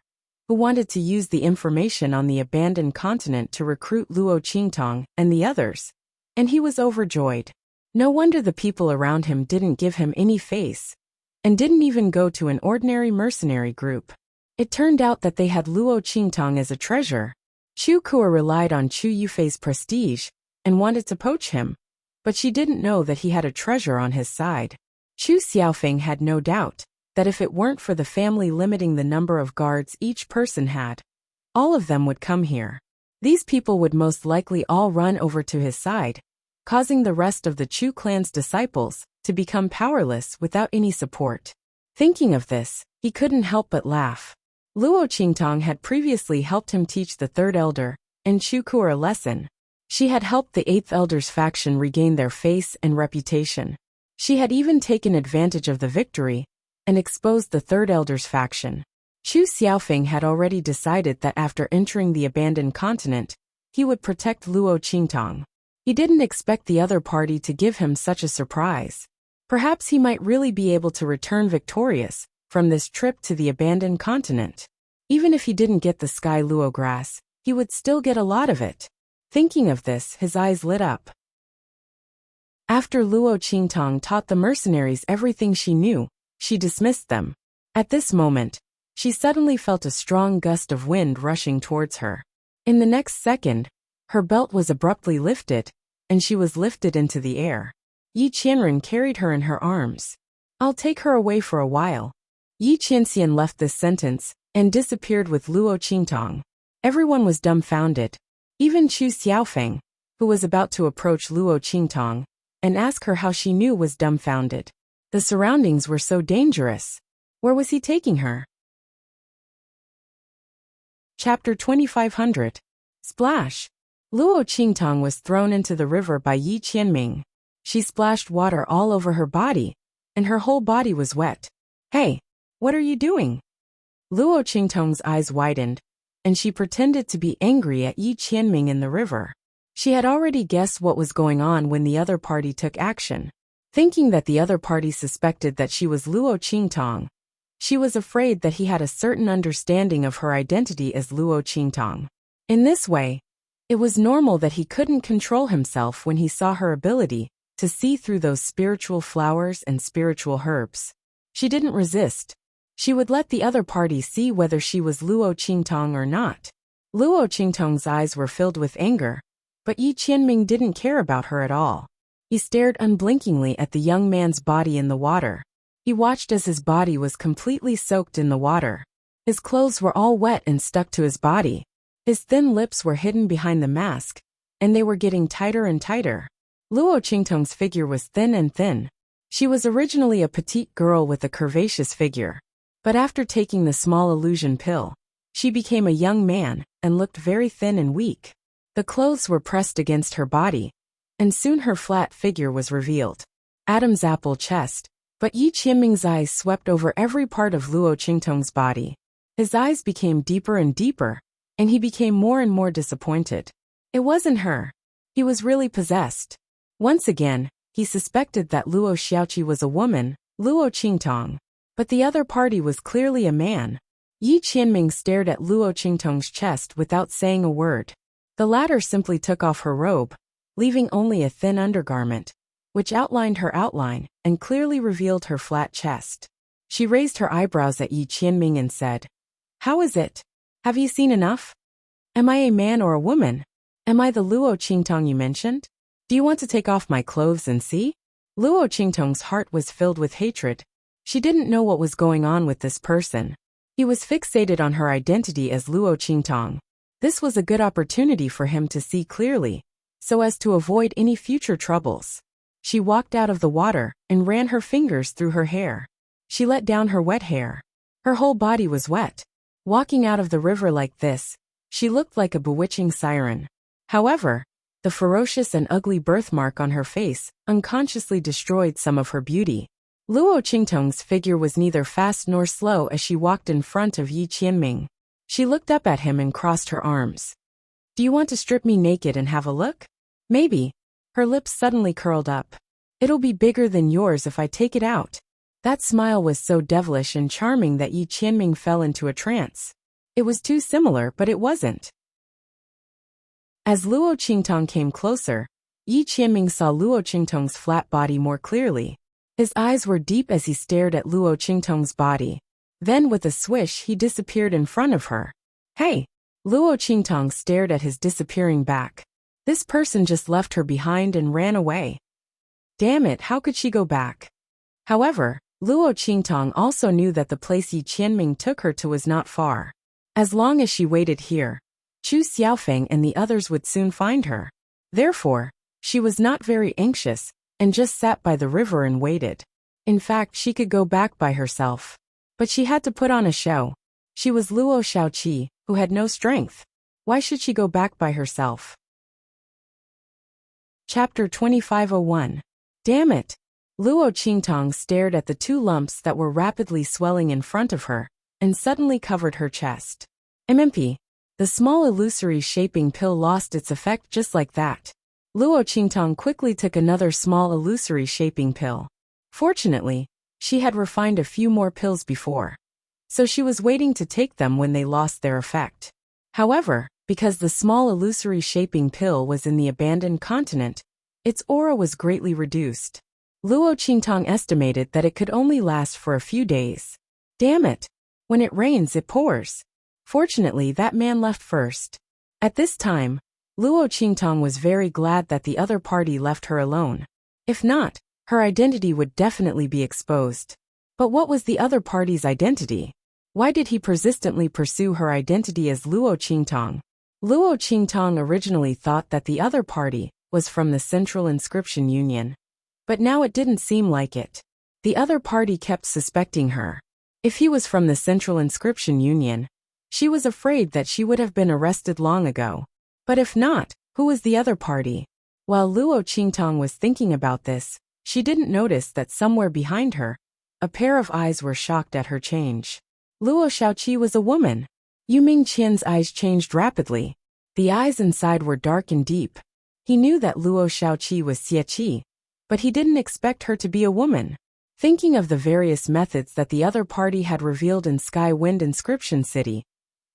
who wanted to use the information on the abandoned continent to recruit Luo Qingtong and the others, and he was overjoyed. No wonder the people around him didn't give him any face, and didn't even go to an ordinary mercenary group. It turned out that they had Luo Qingtong as a treasure. Chu Kuer relied on Chu Yufei's prestige and wanted to poach him, but she didn't know that he had a treasure on his side. Chu Xiaofeng had no doubt that if it weren't for the family limiting the number of guards each person had, all of them would come here. These people would most likely all run over to his side, causing the rest of the Chu clan's disciples to become powerless without any support. Thinking of this, he couldn't help but laugh. Luo Qingtong had previously helped him teach the third elder and Chu Kuer a lesson. She had helped the eighth elder's faction regain their face and reputation. She had even taken advantage of the victory and exposed the third elder's faction. Chu Xiaofeng had already decided that after entering the abandoned continent, he would protect Luo Qingtong. He didn't expect the other party to give him such a surprise. Perhaps he might really be able to return victorious from this trip to the abandoned continent. Even if he didn't get the Sky Luo grass, he would still get a lot of it. Thinking of this, his eyes lit up. After Luo Qingtong taught the mercenaries everything she knew, she dismissed them. At this moment, she suddenly felt a strong gust of wind rushing towards her. In the next second, her belt was abruptly lifted, and she was lifted into the air. Yi Qianren carried her in her arms. I'll take her away for a while. Yi Qianxian left this sentence and disappeared with Luo Qingtong. Everyone was dumbfounded. Even Chu Xiaofeng, who was about to approach Luo Qingtong and ask her how she knew, was dumbfounded. The surroundings were so dangerous. Where was he taking her? Chapter 2500. Splash. Luo Qingtong was thrown into the river by Yi Qianming. She splashed water all over her body, and her whole body was wet. Hey, what are you doing? Luo Qingtong's eyes widened, and she pretended to be angry at Yi Qianming in the river. She had already guessed what was going on when the other party took action. Thinking that the other party suspected that she was Luo Qingtong, she was afraid that he had a certain understanding of her identity as Luo Qingtong. In this way, it was normal that he couldn't control himself when he saw her ability to see through those spiritual flowers and spiritual herbs. She didn't resist. She would let the other party see whether she was Luo Qingtong or not. Luo Qingtong's eyes were filled with anger, but Yi Qianming didn't care about her at all. He stared unblinkingly at the young man's body in the water. He watched as his body was completely soaked in the water. His clothes were all wet and stuck to his body. His thin lips were hidden behind the mask, and they were getting tighter and tighter. Luo Qingtong's figure was thin and thin. She was originally a petite girl with a curvaceous figure. But after taking the small illusion pill, she became a young man and looked very thin and weak. The clothes were pressed against her body, and soon her flat figure was revealed. Adam's apple chest, but Yi Qianming's eyes swept over every part of Luo Qingtong's body. His eyes became deeper and deeper, and he became more and more disappointed. It wasn't her. He was really possessed. Once again, he suspected that Luo Xiaoqi was a woman, Luo Qingtong. But the other party was clearly a man. Yi Qianming stared at Luo Qingtong's chest without saying a word. The latter simply took off her robe, leaving only a thin undergarment, which outlined her outline and clearly revealed her flat chest. She raised her eyebrows at Yi Qianming and said, "How is it? Have you seen enough? Am I a man or a woman? Am I the Luo Qingtong you mentioned? Do you want to take off my clothes and see?" Luo Qingtong's heart was filled with hatred. She didn't know what was going on with this person. He was fixated on her identity as Luo Qingtong. This was a good opportunity for him to see clearly, so as to avoid any future troubles. She walked out of the water and ran her fingers through her hair. She let down her wet hair. Her whole body was wet. Walking out of the river like this, she looked like a bewitching siren. However, the ferocious and ugly birthmark on her face unconsciously destroyed some of her beauty. Luo Qingtong's figure was neither fast nor slow as she walked in front of Yi Qianming. She looked up at him and crossed her arms. "Do you want to strip me naked and have a look?" "Maybe." Her lips suddenly curled up. "It'll be bigger than yours if I take it out." That smile was so devilish and charming that Yi Qianming fell into a trance. It was too similar, but it wasn't. As Luo Qingtong came closer, Yi Qianming saw Luo Qingtong's flat body more clearly. His eyes were deep as he stared at Luo Qingtong's body. Then with a swish he disappeared in front of her. "Hey!" Luo Qingtong stared at his disappearing back. This person just left her behind and ran away. Damn it, how could she go back? However, Luo Qingtong also knew that the place Yi Qianming took her to was not far. As long as she waited here, Chu Xiaofeng and the others would soon find her. Therefore, she was not very anxious, and just sat by the river and waited. In fact, she could go back by herself. But she had to put on a show. She was Luo Xiaoqi, who had no strength. Why should she go back by herself? Chapter 2501. Damn it! Luo Qingtong stared at the two lumps that were rapidly swelling in front of her, and suddenly covered her chest. MMP. The small illusory shaping pill lost its effect just like that. Luo Qingtong quickly took another small illusory shaping pill. Fortunately, she had refined a few more pills before, so she was waiting to take them when they lost their effect. However, because the small illusory shaping pill was in the abandoned continent, its aura was greatly reduced. Luo Qingtong estimated that it could only last for a few days. Damn it! When it rains, it pours. Fortunately, that man left first. At this time, Luo Qingtong was very glad that the other party left her alone. If not, her identity would definitely be exposed. But what was the other party's identity? Why did he persistently pursue her identity as Luo Qingtong? Luo Qingtong originally thought that the other party was from the Central Inscription Union. But now it didn't seem like it. The other party kept suspecting her. If he was from the Central Inscription Union, she was afraid that she would have been arrested long ago. But if not, who was the other party? While Luo Qingtong was thinking about this, she didn't notice that somewhere behind her, a pair of eyes were shocked at her change. Luo Xiaoqi was a woman. Yu Mingqian's eyes changed rapidly. The eyes inside were dark and deep. He knew that Luo Xiaoqi was Xieqi, but he didn't expect her to be a woman. Thinking of the various methods that the other party had revealed in Sky Wind Inscription City,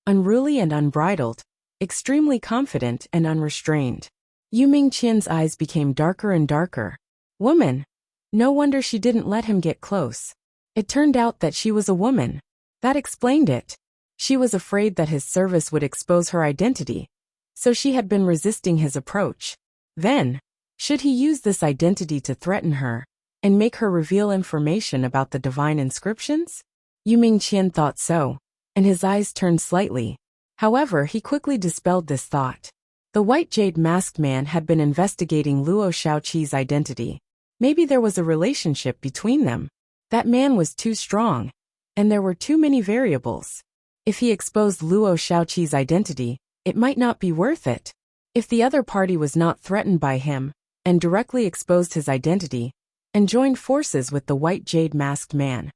unruly and unbridled, extremely confident and unrestrained, Yu Mingqian's eyes became darker and darker. Woman. No wonder she didn't let him get close. It turned out that she was a woman. That explained it. She was afraid that his service would expose her identity, so she had been resisting his approach. Then, should he use this identity to threaten her and make her reveal information about the divine inscriptions? Yu Mingqian thought so, and his eyes turned slightly. However, he quickly dispelled this thought. The white jade masked man had been investigating Luo Shaoqi's identity. Maybe there was a relationship between them. That man was too strong, and there were too many variables. If he exposed Luo Shaoqi's identity, it might not be worth it. If the other party was not threatened by him, and directly exposed his identity, and joined forces with the white jade masked man.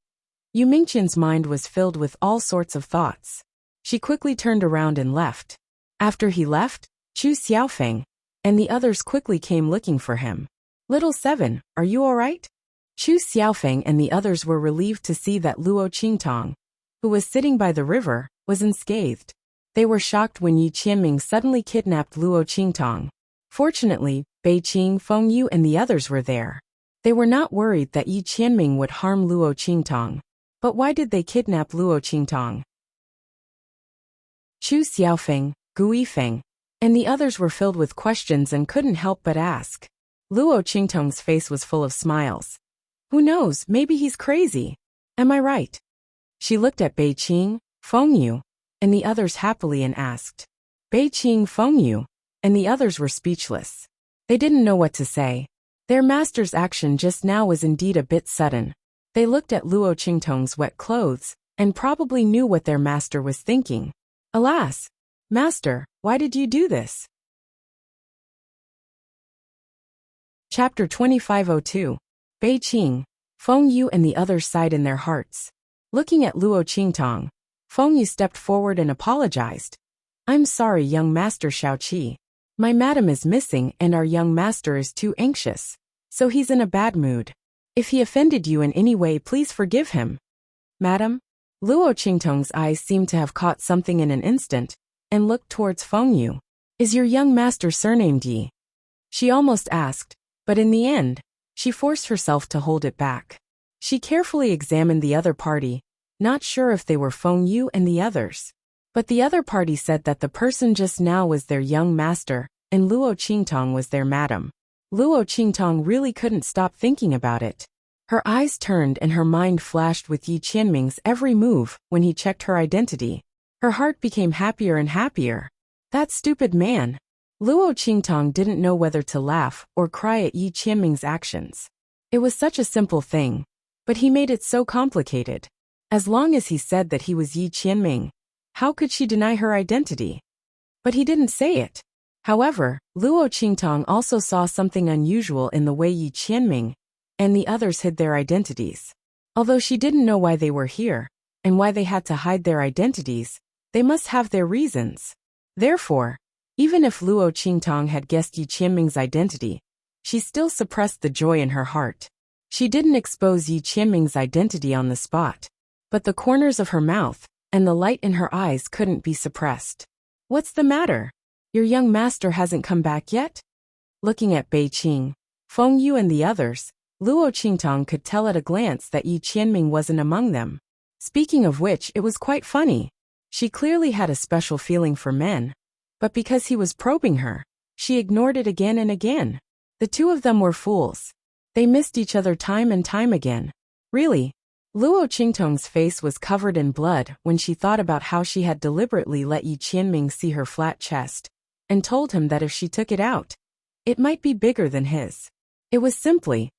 Yu Mingqian's mind was filled with all sorts of thoughts. She quickly turned around and left. After he left, Chu Xiaofeng and the others quickly came looking for him. Little Seven, are you all right? Chu Xiaofeng and the others were relieved to see that Luo Qingtong, who was sitting by the river, was unscathed. They were shocked when Yi Qianming suddenly kidnapped Luo Qingtong. Fortunately, Bei Qing, Feng Yu and the others were there. They were not worried that Yi Qianming would harm Luo Qingtong. But why did they kidnap Luo Qingtong? Chu Xiaofeng, Gu Yifeng, and the others were filled with questions and couldn't help but ask. Luo Qingtong's face was full of smiles. Who knows, maybe he's crazy. Am I right? She looked at Bei Qing, Feng Yu, and the others happily and asked. Bei Qing, Feng Yu, and the others were speechless. They didn't know what to say. Their master's action just now was indeed a bit sudden. They looked at Luo Qingtong's wet clothes, and probably knew what their master was thinking. Alas! Master, why did you do this? Chapter 2502. Bei Qing, Feng Yu and the others sighed in their hearts. Looking at Luo Qingtong, Feng Yu stepped forward and apologized. I'm sorry, young master Shaoqi. My madam is missing and our young master is too anxious, so he's in a bad mood. If he offended you in any way, please forgive him. Madam? Luo Qingtong's eyes seemed to have caught something in an instant, and looked towards Feng Yu. Is your young master surnamed Yi? She almost asked, but in the end, she forced herself to hold it back. She carefully examined the other party, not sure if they were Feng Yu and the others. But the other party said that the person just now was their young master, and Luo Qingtong was their madam. Luo Qingtong really couldn't stop thinking about it. Her eyes turned and her mind flashed with Yi Qianming's every move when he checked her identity. Her heart became happier and happier. That stupid man. Luo Qingtong didn't know whether to laugh or cry at Yi Qianming's actions. It was such a simple thing, but he made it so complicated. As long as he said that he was Yi Qianming, how could she deny her identity? But he didn't say it. However, Luo Qingtong also saw something unusual in the way Yi Qianming and the others hid their identities. Although she didn't know why they were here, and why they had to hide their identities, they must have their reasons. Therefore, even if Luo Qingtong had guessed Yi Qianming's identity, she still suppressed the joy in her heart. She didn't expose Yi Qianming's identity on the spot, but the corners of her mouth and the light in her eyes couldn't be suppressed. What's the matter? Your young master hasn't come back yet? Looking at Bei Qing, Feng Yu and the others, Luo Qingtong could tell at a glance that Yi Qianming wasn't among them. Speaking of which, it was quite funny. She clearly had a special feeling for men, but because he was probing her, she ignored it again and again. The two of them were fools. They missed each other time and time again. Really, Luo Qingtong's face was covered in blood when she thought about how she had deliberately let Yi Qianming see her flat chest, and told him that if she took it out, it might be bigger than his. It was simply,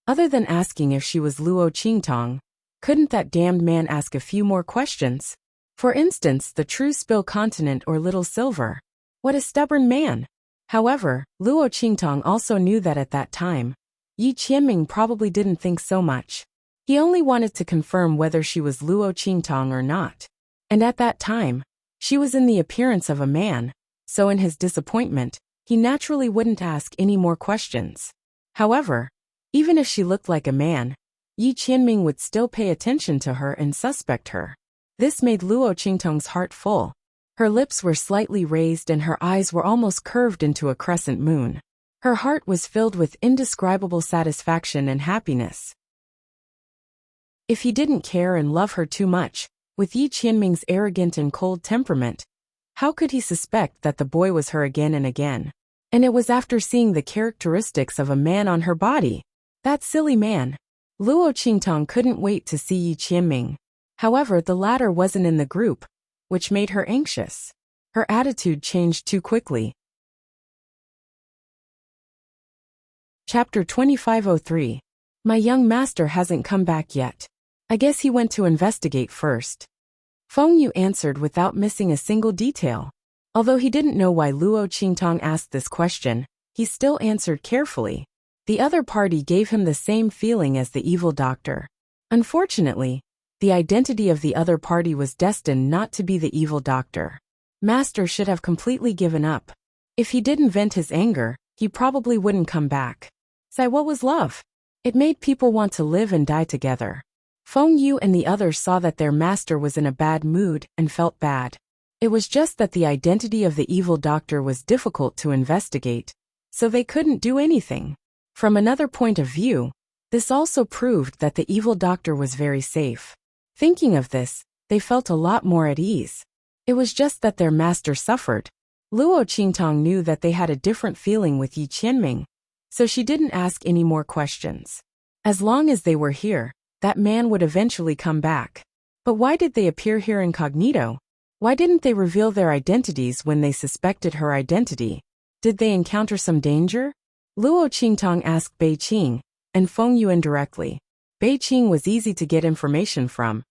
other than asking if she was Luo Qingtong, couldn't that damned man ask a few more questions? For instance, the true Spill Continent or Little Silver. What a stubborn man! However, Luo Qingtong also knew that at that time, Yi Qianming probably didn't think so much. He only wanted to confirm whether she was Luo Qingtong or not. And at that time, she was in the appearance of a man, so in his disappointment, he naturally wouldn't ask any more questions. However, even if she looked like a man, Yi Qianming would still pay attention to her and suspect her. This made Luo Qingtong's heart full. Her lips were slightly raised and her eyes were almost curved into a crescent moon. Her heart was filled with indescribable satisfaction and happiness. If he didn't care and love her too much, with Yi Qianming's arrogant and cold temperament, how could he suspect that the boy was her again and again? And it was after seeing the characteristics of a man on her body. That silly man. Luo Qingtong couldn't wait to see Yi Qianming. However, the latter wasn't in the group, which made her anxious. Her attitude changed too quickly. Chapter 2503. My young master hasn't come back yet. I guess he went to investigate first. Feng Yu answered without missing a single detail. Although he didn't know why Luo Qingtong asked this question, he still answered carefully. The other party gave him the same feeling as the evil doctor. Unfortunately, the identity of the other party was destined not to be the evil doctor. Master should have completely given up. If he didn't vent his anger, he probably wouldn't come back. Say, what was love? It made people want to live and die together. Feng Yu and the others saw that their master was in a bad mood and felt bad. It was just that the identity of the evil doctor was difficult to investigate, so they couldn't do anything. From another point of view, this also proved that the evil doctor was very safe. Thinking of this, they felt a lot more at ease. It was just that their master suffered. Luo Qingtong knew that they had a different feeling with Yi Qianming, so she didn't ask any more questions. As long as they were here, that man would eventually come back. But why did they appear here incognito? Why didn't they reveal their identities when they suspected her identity? Did they encounter some danger? Luo Qingtong asked Bei Qing, and Feng Yu indirectly. Bei Qing was easy to get information from,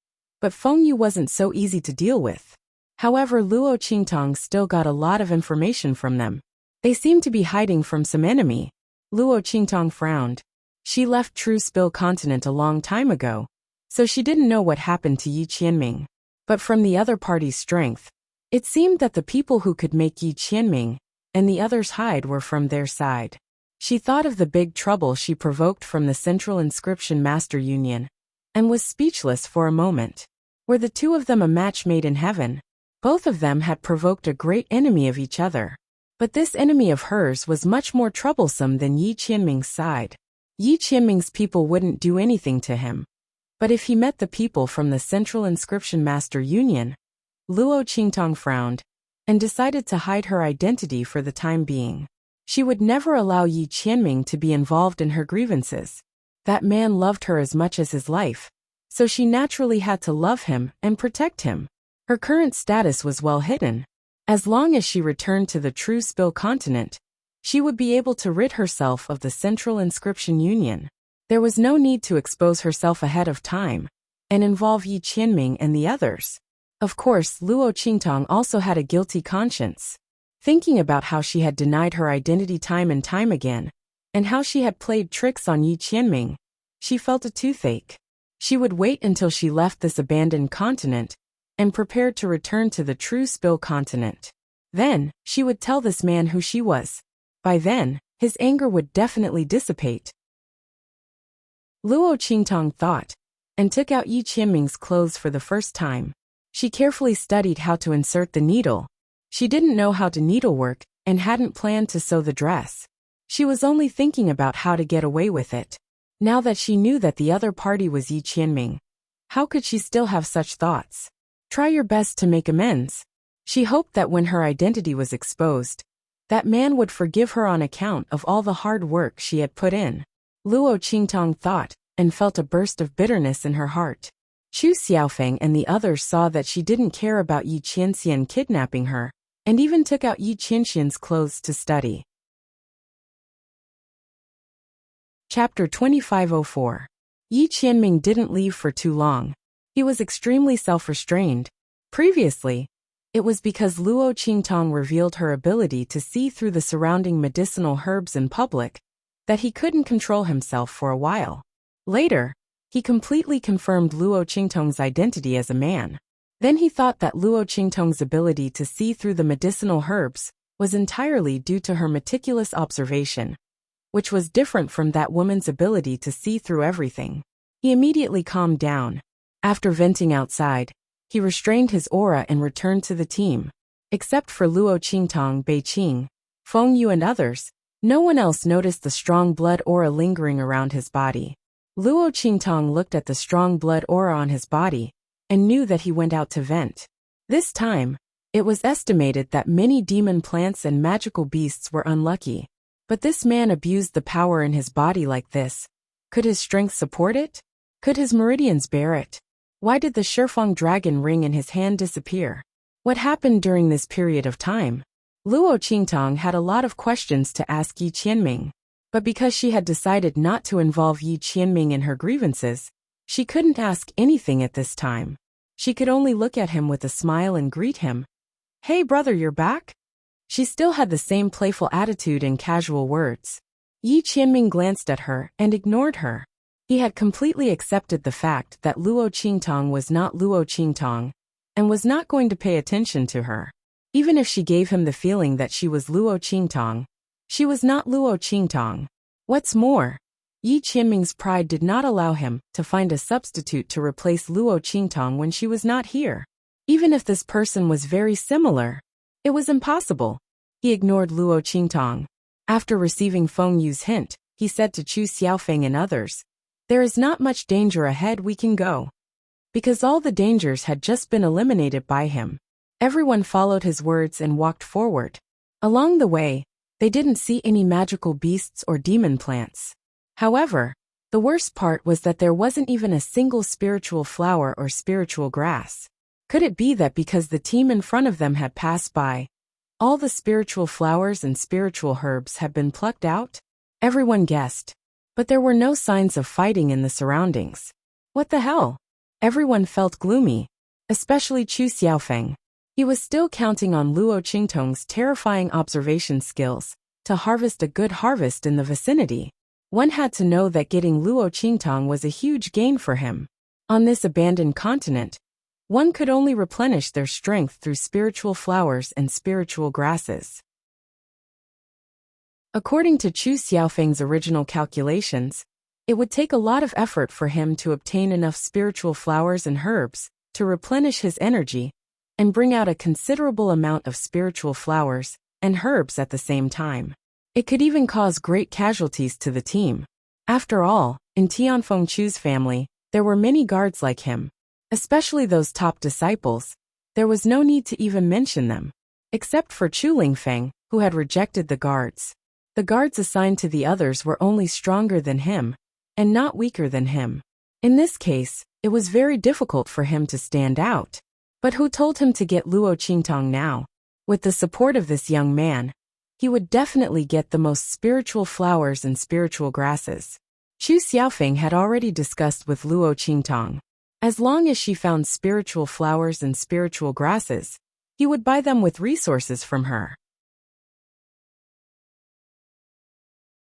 but Feng Yu wasn't so easy to deal with. However, Luo Qingtong still got a lot of information from them. They seemed to be hiding from some enemy. Luo Qingtong frowned. She left True Spill Continent a long time ago, so she didn't know what happened to Yi Qianming. But from the other party's strength, it seemed that the people who could make Yi Qianming and the others hide were from their side. She thought of the big trouble she provoked from the Central Inscription Master Union, and was speechless for a moment. Were the two of them a match made in heaven? Both of them had provoked a great enemy of each other. But this enemy of hers was much more troublesome than Yi Qianming's side. Yi Qianming's people wouldn't do anything to him. But if he met the people from the Central Inscription Master Union, Luo Qingtong frowned, and decided to hide her identity for the time being. She would never allow Yi Qianming to be involved in her grievances. That man loved her as much as his life, so she naturally had to love him and protect him. Her current status was well hidden. As long as she returned to the True Spill Continent, she would be able to rid herself of the Central Inscription Union. There was no need to expose herself ahead of time and involve Yi Qianming and the others. Of course, Luo Qingtong also had a guilty conscience. Thinking about how she had denied her identity time and time again, and how she had played tricks on Yi Qianming, she felt a toothache. She would wait until she left this abandoned continent and prepared to return to the True Spill Continent. Then, she would tell this man who she was. By then, his anger would definitely dissipate. Luo Qingtong thought, and took out Yi Qianming's clothes for the first time. She carefully studied how to insert the needle. She didn't know how to needlework and hadn't planned to sew the dress. She was only thinking about how to get away with it. Now that she knew that the other party was Yi Qianming, how could she still have such thoughts? Try your best to make amends. She hoped that when her identity was exposed, that man would forgive her on account of all the hard work she had put in. Luo Qingtong thought, and felt a burst of bitterness in her heart. Chu Xiaofeng and the others saw that she didn't care about Yi Qianxian kidnapping her, and even took out Yi Qianxian's clothes to study. Chapter 2504. Yi Qianming didn't leave for too long. He was extremely self-restrained. Previously, it was because Luo Qingtong revealed her ability to see through the surrounding medicinal herbs in public that he couldn't control himself for a while. Later, he completely confirmed Luo Qingtong's identity as a man. Then he thought that Luo Qingtong's ability to see through the medicinal herbs was entirely due to her meticulous observation, which was different from that woman's ability to see through everything. He immediately calmed down. After venting outside, he restrained his aura and returned to the team. Except for Luo Qingtong, Bei Qing, Feng Yu and others, No one else noticed the strong blood aura lingering around his body. Luo Qingtong looked at the strong blood aura on his body and knew that he went out to vent. This time, it was estimated that many demon plants and magical beasts were unlucky. But this man abused the power in his body like this. Could his strength support it? Could his meridians bear it? Why did the Shifeng dragon ring in his hand disappear? What happened during this period of time? Luo Qingtong had a lot of questions to ask Yi Qianming. But because she had decided not to involve Yi Qianming in her grievances, she couldn't ask anything at this time. She could only look at him with a smile and greet him. "Hey brother, you're back?" She still had the same playful attitude and casual words. Yi Qianming glanced at her and ignored her. He had completely accepted the fact that Luo Qingtong was not Luo Qingtong and was not going to pay attention to her. Even if she gave him the feeling that she was Luo Qingtong, she was not Luo Qingtong. What's more, Yi Qianming's pride did not allow him to find a substitute to replace Luo Qingtong when she was not here. Even if this person was very similar, it was impossible. He ignored Luo Qingtong. After receiving Feng Yu's hint, he said to Chu Xiaofeng and others, "There is not much danger ahead, we can go." Because all the dangers had just been eliminated by him. Everyone followed his words and walked forward. Along the way, they didn't see any magical beasts or demon plants. However, the worst part was that there wasn't even a single spiritual flower or spiritual grass. Could it be that because the team in front of them had passed by, all the spiritual flowers and spiritual herbs had been plucked out? Everyone guessed. But there were no signs of fighting in the surroundings. What the hell? Everyone felt gloomy, especially Chu Xiaofeng. He was still counting on Luo Qingtong's terrifying observation skills to harvest a good harvest in the vicinity. One had to know that getting Luo Qingtong was a huge gain for him. On this abandoned continent, one could only replenish their strength through spiritual flowers and spiritual grasses. According to Chu Xiaofeng's original calculations, it would take a lot of effort for him to obtain enough spiritual flowers and herbs to replenish his energy and bring out a considerable amount of spiritual flowers and herbs at the same time. It could even cause great casualties to the team. After all, in Tianfeng Chu's family, there were many guards like him. Especially those top disciples, there was no need to even mention them. Except for Chu Lingfeng, who had rejected the guards. The guards assigned to the others were only stronger than him, and not weaker than him. In this case, it was very difficult for him to stand out. But who told him to get Luo Qingtong now? With the support of this young man, he would definitely get the most spiritual flowers and spiritual grasses. Chu Xiaofeng had already discussed with Luo Qingtong. As long as she found spiritual flowers and spiritual grasses, he would buy them with resources from her.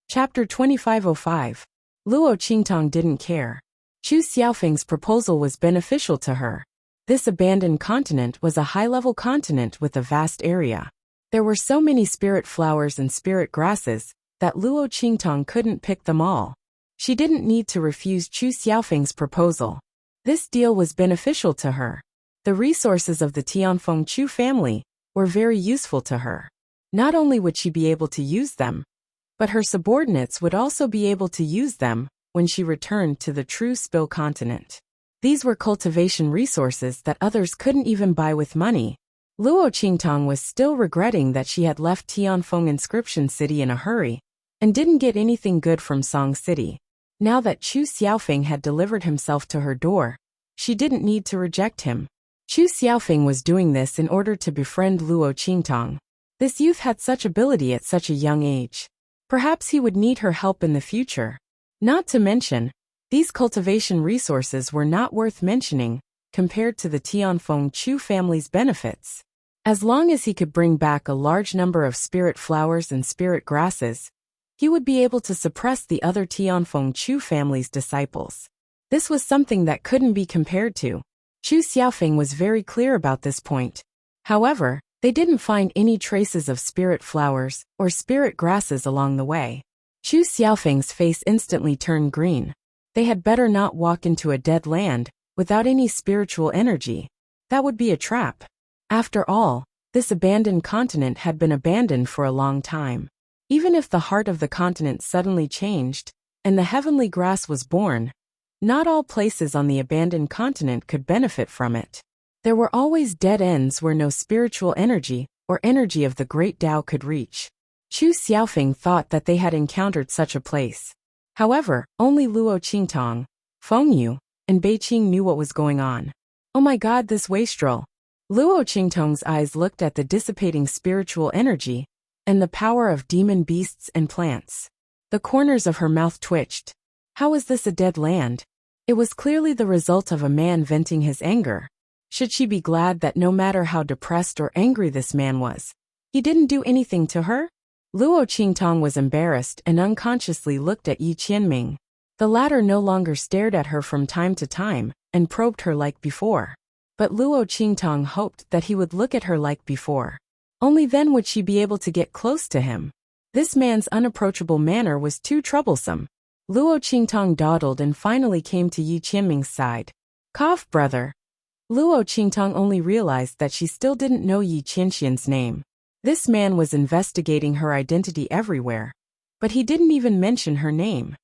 Chapter 2505. Luo Qingtong didn't care. Chu Xiaofeng's proposal was beneficial to her. This abandoned continent was a high-level continent with a vast area. There were so many spirit flowers and spirit grasses that Luo Qingtong couldn't pick them all. She didn't need to refuse Chu Xiaofeng's proposal. This deal was beneficial to her. The resources of the Tianfeng Chu family were very useful to her. Not only would she be able to use them, but her subordinates would also be able to use them when she returned to the true Spill continent. These were cultivation resources that others couldn't even buy with money. Luo Qingtong was still regretting that she had left Tianfeng Inscription City in a hurry and didn't get anything good from Song City. Now that Chu Xiaofeng had delivered himself to her door, she didn't need to reject him. Chu Xiaofeng was doing this in order to befriend Luo Qingtong. This youth had such ability at such a young age. Perhaps he would need her help in the future. Not to mention, these cultivation resources were not worth mentioning compared to the Tianfeng Chu family's benefits. As long as he could bring back a large number of spirit flowers and spirit grasses, he would be able to suppress the other Tianfeng Chu family's disciples. This was something that couldn't be compared to. Chu Xiaofeng was very clear about this point. However, they didn't find any traces of spirit flowers or spirit grasses along the way. Chu Xiaofeng's face instantly turned green. They had better not walk into a dead land without any spiritual energy. That would be a trap. After all, this abandoned continent had been abandoned for a long time. Even if the heart of the continent suddenly changed, and the heavenly grass was born, not all places on the abandoned continent could benefit from it. There were always dead ends where no spiritual energy or energy of the great Tao could reach. Chu Xiaofeng thought that they had encountered such a place. However, only Luo Qingtong, Feng Yu, and Beiqing knew what was going on. Oh my God, this wastrel! Luo Qingtong's eyes looked at the dissipating spiritual energy and the power of demon beasts and plants. The corners of her mouth twitched. How was this a dead land? It was clearly the result of a man venting his anger. Should she be glad that no matter how depressed or angry this man was, he didn't do anything to her? Luo Qingtong was embarrassed and unconsciously looked at Yi Qianming. The latter no longer stared at her from time to time and probed her like before. But Luo Qingtong hoped that he would look at her like before. Only then would she be able to get close to him. This man's unapproachable manner was too troublesome. Luo Qingtong dawdled and finally came to Yi Qianming's side. Cough, brother. Luo Qingtong only realized that she still didn't know Yi Qianxian's name. This man was investigating her identity everywhere, but he didn't even mention her name.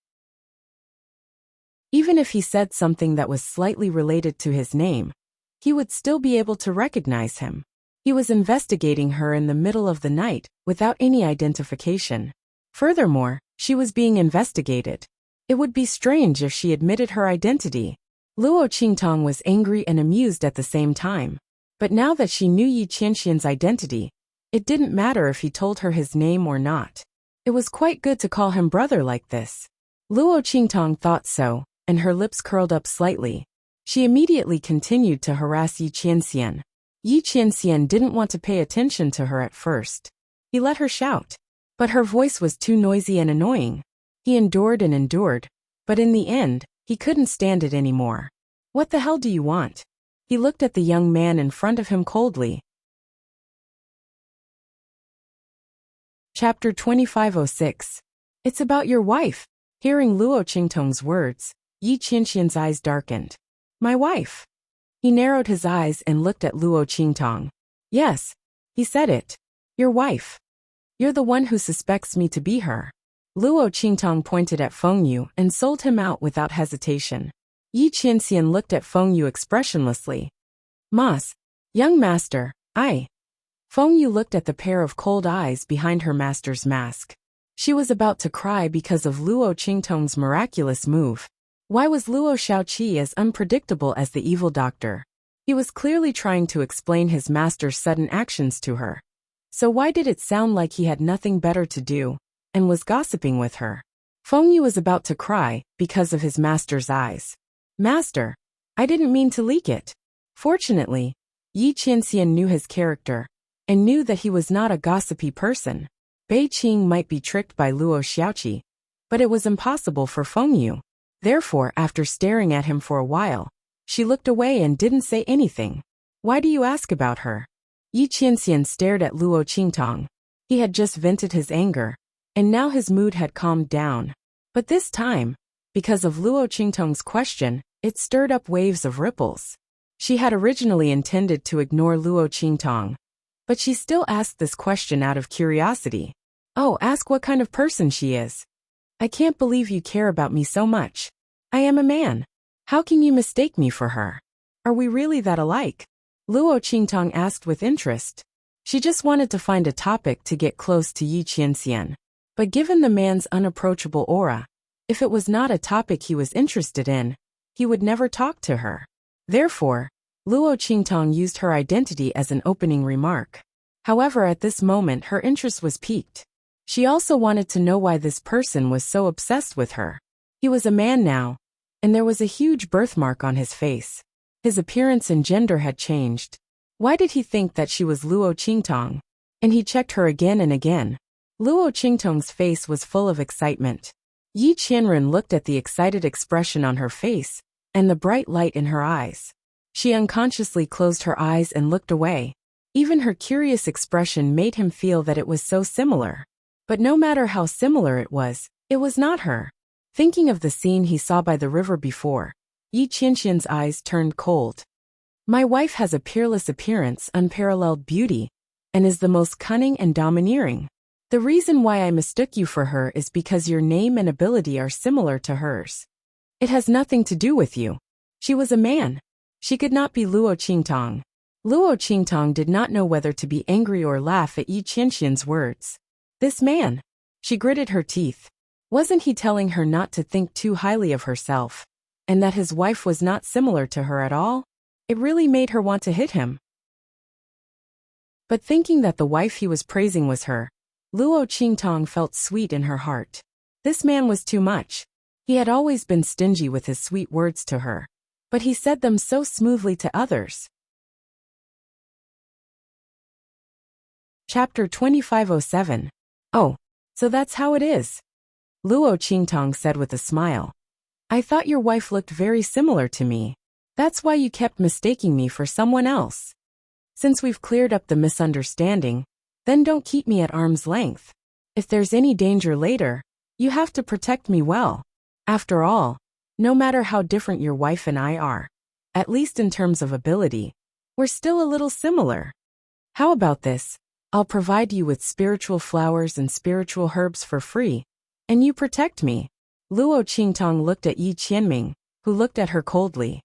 Even if he said something that was slightly related to his name, he would still be able to recognize him. He was investigating her in the middle of the night, without any identification. Furthermore, she was being investigated. It would be strange if she admitted her identity. Luo Qingtong was angry and amused at the same time. But now that she knew Yi Qianxian's identity, it didn't matter if he told her his name or not. It was quite good to call him brother like this. Luo Qingtong thought so, and her lips curled up slightly. She immediately continued to harass Yi Qianxian. Yi Qianxian didn't want to pay attention to her at first. He let her shout. But her voice was too noisy and annoying. He endured and endured, but in the end, he couldn't stand it anymore. What the hell do you want? He looked at the young man in front of him coldly. Chapter 2506. It's about your wife. Hearing Luo Qingtong's words, Yi Qianxian's eyes darkened. My wife? He narrowed his eyes and looked at Luo Qingtong. Yes, he said it. Your wife. You're the one who suspects me to be her. Luo Qingtong pointed at Feng Yu and sold him out without hesitation. Yi Qianxian looked at Feng Yu expressionlessly. Mas, young master, Feng Yu looked at the pair of cold eyes behind her master's mask. She was about to cry because of Luo Qingtong's miraculous move. Why was Luo Shaoqi as unpredictable as the evil doctor? He was clearly trying to explain his master's sudden actions to her. So why did it sound like he had nothing better to do, and was gossiping with her? Feng Yu was about to cry because of his master's eyes. Master, I didn't mean to leak it. Fortunately, Yi Qianxian knew his character, and knew that he was not a gossipy person. Beiqing might be tricked by Luo Shaoqi, but it was impossible for Feng Yu. Therefore, after staring at him for a while, she looked away and didn't say anything. Why do you ask about her? Yi Qianxian stared at Luo Qingtong. He had just vented his anger, and now his mood had calmed down. But this time, because of Luo Qingtong's question, it stirred up waves of ripples. She had originally intended to ignore Luo Qingtong, but she still asked this question out of curiosity. Oh, ask what kind of person she is. I can't believe you care about me so much. I am a man. How can you mistake me for her? Are we really that alike? Luo Qingtong asked with interest. She just wanted to find a topic to get close to Yi Qianxian. But given the man's unapproachable aura, if it was not a topic he was interested in, he would never talk to her. Therefore, Luo Qingtong used her identity as an opening remark. However, at this moment her interest was piqued. She also wanted to know why this person was so obsessed with her. He was a man now, and there was a huge birthmark on his face. His appearance and gender had changed. Why did he think that she was Luo Qingtong? And he checked her again and again. Luo Qingtong's face was full of excitement. Yi Qianren looked at the excited expression on her face, and the bright light in her eyes. She unconsciously closed her eyes and looked away. Even her curious expression made him feel that it was so similar. But no matter how similar it was not her. Thinking of the scene he saw by the river before, Yi Qianxian's eyes turned cold. My wife has a peerless appearance, unparalleled beauty, and is the most cunning and domineering. The reason why I mistook you for her is because your name and ability are similar to hers. It has nothing to do with you. She was a man. She could not be Luo Qingtong. Luo Qingtong did not know whether to be angry or laugh at Yi Qianxian's words. This man. She gritted her teeth. Wasn't he telling her not to think too highly of herself, and that his wife was not similar to her at all? It really made her want to hit him. But thinking that the wife he was praising was her, Luo Qingtong felt sweet in her heart. This man was too much. He had always been stingy with his sweet words to her, but he said them so smoothly to others. Chapter 2507. Oh, so that's how it is. Luo Qingtong said with a smile. I thought your wife looked very similar to me. That's why you kept mistaking me for someone else. Since we've cleared up the misunderstanding, then don't keep me at arm's length. If there's any danger later, you have to protect me well. After all, no matter how different your wife and I are, at least in terms of ability, we're still a little similar. How about this? I'll provide you with spiritual flowers and spiritual herbs for free, and you protect me. Luo Qingtong looked at Yi Qianming, who looked at her coldly.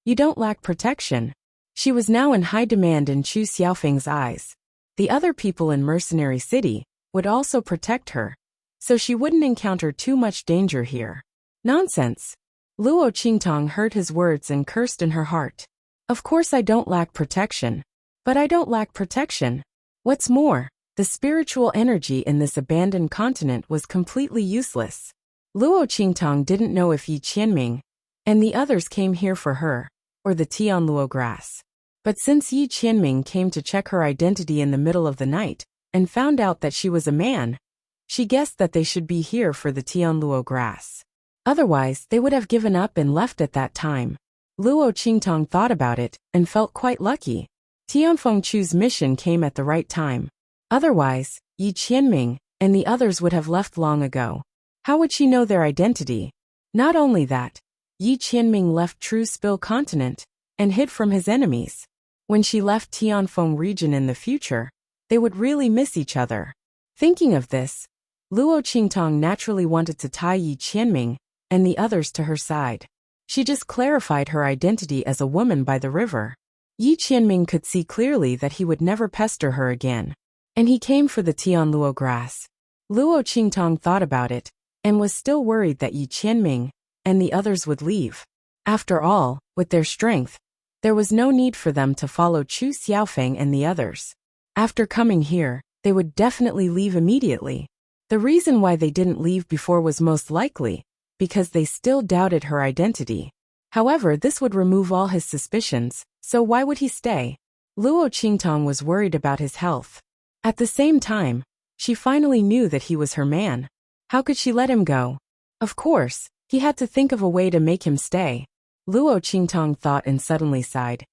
You don't lack protection. She was now in high demand in Chu Xiaofeng's eyes. The other people in Mercenary City would also protect her, so she wouldn't encounter too much danger here. Nonsense. Luo Qingtong heard his words and cursed in her heart. Of course I don't lack protection. But I don't lack protection. What's more, the spiritual energy in this abandoned continent was completely useless. Luo Qingtong didn't know if Yi Qianming and the others came here for her, or the Tianluo grass. But since Yi Qianming came to check her identity in the middle of the night, and found out that she was a man, she guessed that they should be here for the Tianluo grass. Otherwise, they would have given up and left at that time. Luo Qingtong thought about it, and felt quite lucky. Tianfeng Chu's mission came at the right time. Otherwise, Yi Qianming and the others would have left long ago. How would she know their identity? Not only that, Yi Qianming left True Spill Continent and hid from his enemies. When she left Tianfeng region in the future, they would really miss each other. Thinking of this, Luo Qingtong naturally wanted to tie Yi Qianming and the others to her side. She just clarified her identity as a woman by the river. Yi Qianming could see clearly that he would never pester her again, and he came for the Tianluo grass. Luo Qingtong thought about it, and was still worried that Yi Qianming and the others would leave. After all, with their strength, there was no need for them to follow Chu Xiaofeng and the others. After coming here, they would definitely leave immediately. The reason why they didn't leave before was most likely because they still doubted her identity. However, this would remove all his suspicions, so why would he stay? Luo Qingtong was worried about his health. At the same time, she finally knew that he was her man. How could she let him go? Of course, he had to think of a way to make him stay. Luo Qingtong thought and suddenly sighed.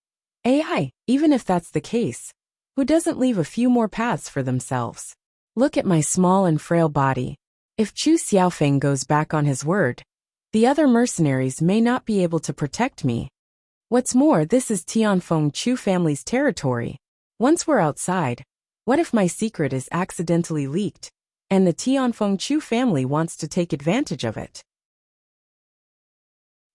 Even if that's the case, who doesn't leave a few more paths for themselves? Look at my small and frail body. If Chu Xiaofeng goes back on his word, the other mercenaries may not be able to protect me. What's more, this is Tianfeng Chu family's territory. Once we're outside, what if my secret is accidentally leaked, and the Tianfeng Chu family wants to take advantage of it?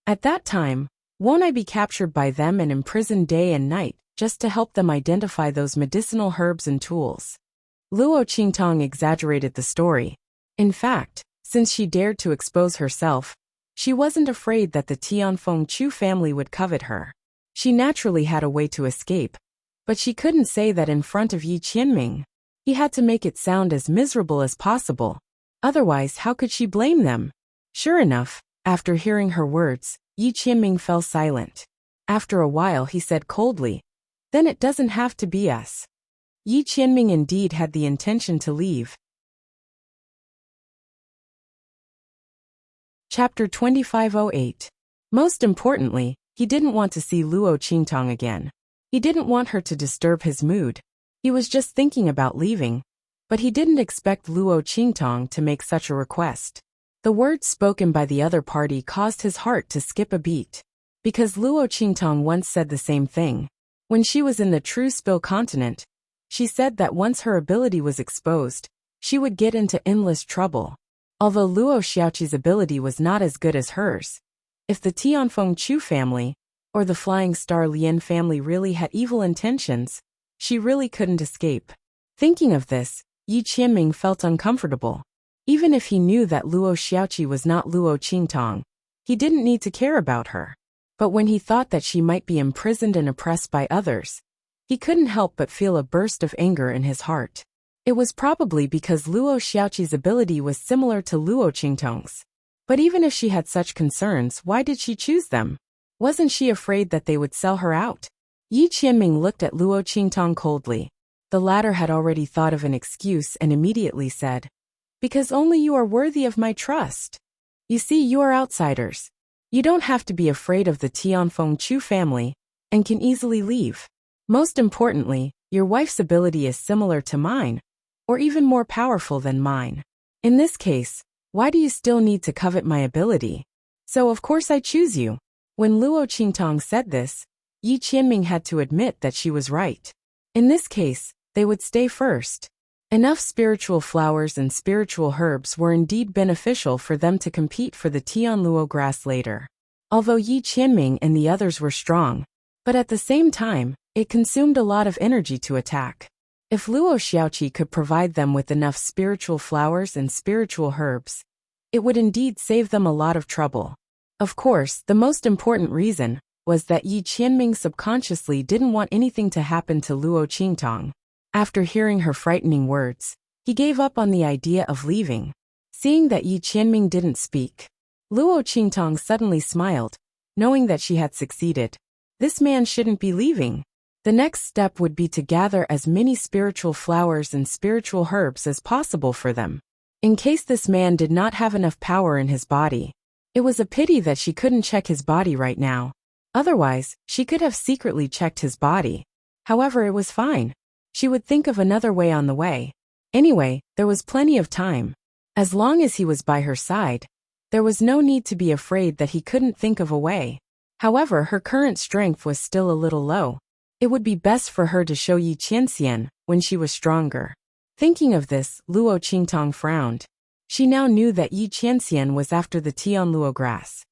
At that time, won't I be captured by them and imprisoned day and night, just to help them identify those medicinal herbs and tools? Luo Qingtong exaggerated the story. In fact, since she dared to expose herself, she wasn't afraid that the Tianfeng Chu family would covet her. She naturally had a way to escape, but she couldn't say that in front of Yi Qianming. He had to make it sound as miserable as possible. Otherwise, how could she blame them? Sure enough, after hearing her words, Yi Qianming fell silent. After a while he said coldly, "Then it doesn't have to be us." Yi Qianming indeed had the intention to leave. Chapter 2508. Most importantly, he didn't want to see Luo Qingtong again. He didn't want her to disturb his mood. He was just thinking about leaving, but he didn't expect Luo Qingtong to make such a request. The words spoken by the other party caused his heart to skip a beat, because Luo Qingtong once said the same thing. When she was in the True Spill Continent, she said that once her ability was exposed, she would get into endless trouble. Although Luo Xiaoqi's ability was not as good as hers, if the Tianfeng Chu family, or the Flying Star Lian family really had evil intentions, she really couldn't escape. Thinking of this, Yi Qianming felt uncomfortable. Even if he knew that Luo Xiaoqi was not Luo Qingtong, he didn't need to care about her. But when he thought that she might be imprisoned and oppressed by others, he couldn't help but feel a burst of anger in his heart. It was probably because Luo Xiaoqi's ability was similar to Luo Qingtong's. But even if she had such concerns, why did she choose them? Wasn't she afraid that they would sell her out? Yi Qianming looked at Luo Qingtong coldly. The latter had already thought of an excuse and immediately said, "Because only you are worthy of my trust. You see, you are outsiders. You don't have to be afraid of the Tianfeng Chu family, and can easily leave. Most importantly, your wife's ability is similar to mine, or even more powerful than mine. In this case, why do you still need to covet my ability? So of course I choose you." When Luo Qingtong said this, Yi Qianming had to admit that she was right. In this case, they would stay first. Enough spiritual flowers and spiritual herbs were indeed beneficial for them to compete for the Tianluo grass later. Although Yi Qianming and the others were strong, but at the same time, it consumed a lot of energy to attack. If Luo Xiaoqi could provide them with enough spiritual flowers and spiritual herbs, it would indeed save them a lot of trouble. Of course, the most important reason was that Yi Qianming subconsciously didn't want anything to happen to Luo Qingtong. After hearing her frightening words, he gave up on the idea of leaving. Seeing that Yi Qianming didn't speak, Luo Qingtong suddenly smiled, knowing that she had succeeded. This man shouldn't be leaving. The next step would be to gather as many spiritual flowers and spiritual herbs as possible for them. In case this man did not have enough power in his body, it was a pity that she couldn't check his body right now. Otherwise, she could have secretly checked his body. However, it was fine. She would think of another way on the way. Anyway, there was plenty of time. As long as he was by her side, there was no need to be afraid that he couldn't think of a way. However, her current strength was still a little low. It would be best for her to show Yi Qianxian when she was stronger. Thinking of this, Luo Qingtong frowned. She now knew that Yi Qianxian was after the Tianluo grass.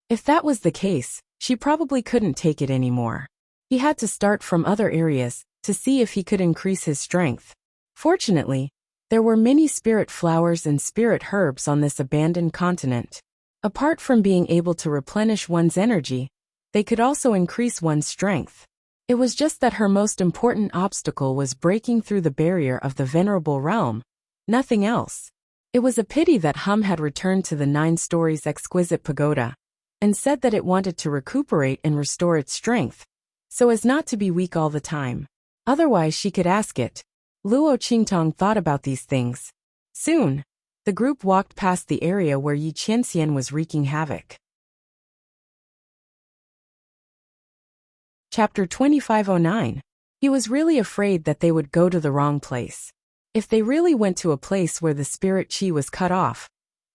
If that was the case, she probably couldn't take it anymore. He had to start from other areas to see if he could increase his strength. Fortunately, there were many spirit flowers and spirit herbs on this abandoned continent. Apart from being able to replenish one's energy, they could also increase one's strength. It was just that her most important obstacle was breaking through the barrier of the venerable realm, nothing else. It was a pity that Hum had returned to the 9 stories exquisite pagoda, and said that it wanted to recuperate and restore its strength, so as not to be weak all the time. Otherwise she could ask it. Luo Qingtong thought about these things. Soon, the group walked past the area where Yi Qianxian was wreaking havoc. Chapter 2509. He was really afraid that they would go to the wrong place. If they really went to a place where the spirit qi was cut off,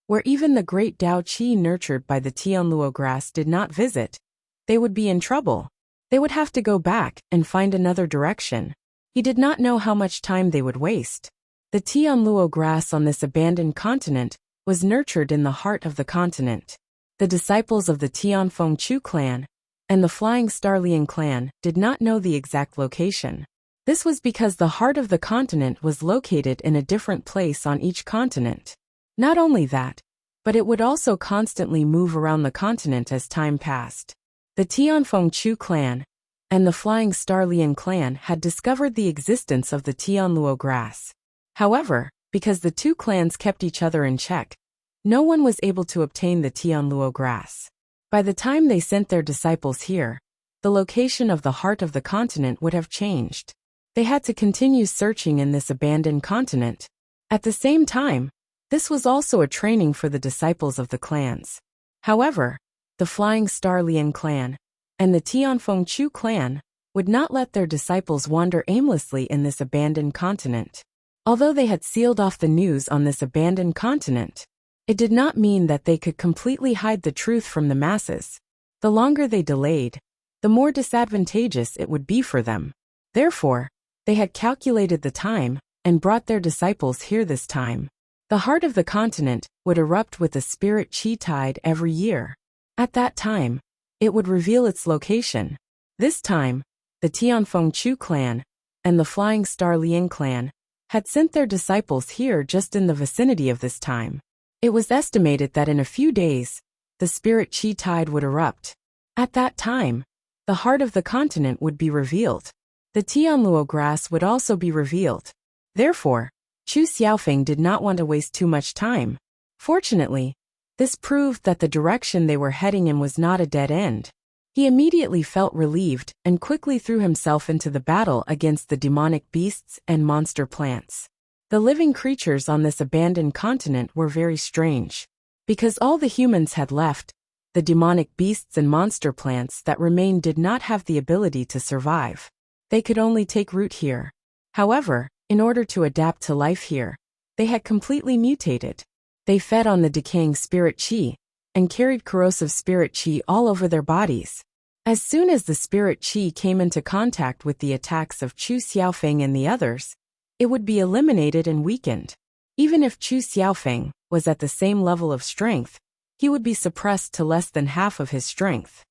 where even the great Dao qi nurtured by the Tianluo grass did not visit, they would be in trouble. They would have to go back and find another direction. He did not know how much time they would waste. The Tianluo grass on this abandoned continent was nurtured in the heart of the continent. The disciples of the Tianfeng Chu clan and the Flying Star Lian clan did not know the exact location. This was because the heart of the continent was located in a different place on each continent. Not only that, but it would also constantly move around the continent as time passed. The Tianfeng Chu clan and the Flying Star Lian clan had discovered the existence of the Tianluo grass. However, because the two clans kept each other in check, no one was able to obtain the Tianluo grass. By the time they sent their disciples here, the location of the heart of the continent would have changed. They had to continue searching in this abandoned continent. At the same time, this was also a training for the disciples of the clans. However, the Flying Star Lian clan and the Tianfeng Chu clan would not let their disciples wander aimlessly in this abandoned continent. Although they had sealed off the news on this abandoned continent, it did not mean that they could completely hide the truth from the masses. The longer they delayed, the more disadvantageous it would be for them. Therefore, they had calculated the time and brought their disciples here this time. The heart of the continent would erupt with a spirit chi tide every year. At that time, it would reveal its location. This time, the Tianfeng Chu clan and the Flying Star Liang clan had sent their disciples here just in the vicinity of this time. It was estimated that in a few days, the spirit chi tide would erupt. At that time, the heart of the continent would be revealed. The Tianluo grass would also be revealed. Therefore, Chu Xiaofeng did not want to waste too much time. Fortunately, this proved that the direction they were heading in was not a dead end. He immediately felt relieved and quickly threw himself into the battle against the demonic beasts and monster plants. The living creatures on this abandoned continent were very strange. Because all the humans had left, the demonic beasts and monster plants that remained did not have the ability to survive. They could only take root here. However, in order to adapt to life here, they had completely mutated. They fed on the decaying spirit chi and carried corrosive spirit chi all over their bodies. As soon as the spirit chi came into contact with the attacks of Chu Xiaofeng and the others, it would be eliminated and weakened. Even if Chu Xiaofeng was at the same level of strength, he would be suppressed to less than half of his strength.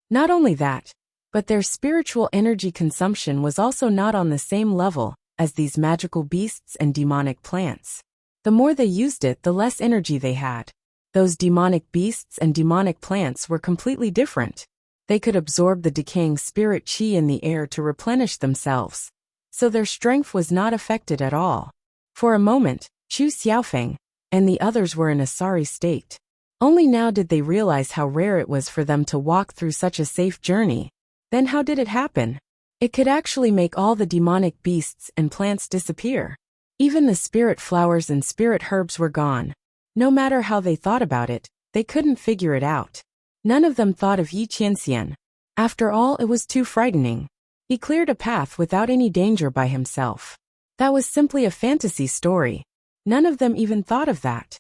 Not only that, but their spiritual energy consumption was also not on the same level as these magical beasts and demonic plants. The more they used it, the less energy they had. Those demonic beasts and demonic plants were completely different. They could absorb the decaying spirit chi in the air to replenish themselves, so their strength was not affected at all. For a moment, Chu Xiaofeng and the others were in a sorry state. Only now did they realize how rare it was for them to walk through such a safe journey. Then how did it happen? It could actually make all the demonic beasts and plants disappear. Even the spirit flowers and spirit herbs were gone. No matter how they thought about it, they couldn't figure it out. None of them thought of Yi Qianxian. After all, it was too frightening. He cleared a path without any danger by himself. That was simply a fantasy story. None of them even thought of that.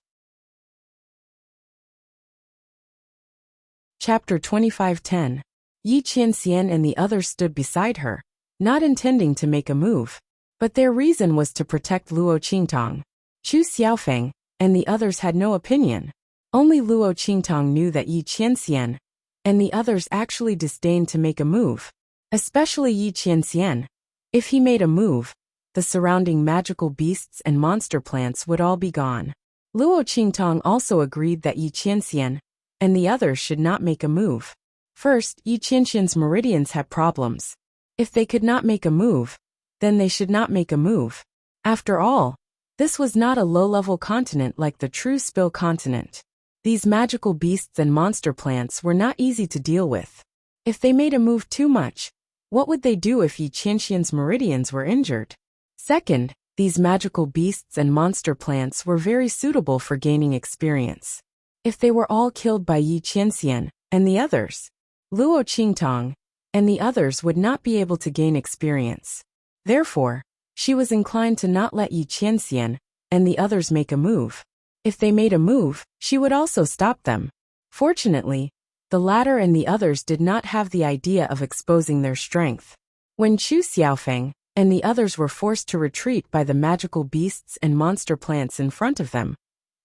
Chapter 25:10. Yi Qianxian and the others stood beside her, not intending to make a move. But their reason was to protect Luo Qingtong. Chu Xiaofeng and the others had no opinion. Only Luo Qingtong knew that Yi Qianxian and the others actually disdained to make a move. Especially Yi Qianxian. If he made a move, the surrounding magical beasts and monster plants would all be gone. Luo Qingtong also agreed that Yi Qianxian and the others should not make a move. First, Yi Qianxian's meridians had problems. If they could not make a move, then they should not make a move. After all, this was not a low-level continent like the true Spill continent. These magical beasts and monster plants were not easy to deal with. If they made a move too much, what would they do if Yi Qianxian's meridians were injured? Second, these magical beasts and monster plants were very suitable for gaining experience. If they were all killed by Yi Qianxian and the others, Luo Qingtong and the others would not be able to gain experience. Therefore, she was inclined to not let Yi Qianxian and the others make a move. If they made a move, she would also stop them. Fortunately, the latter and the others did not have the idea of exposing their strength. When Chu Xiaofeng and the others were forced to retreat by the magical beasts and monster plants in front of them,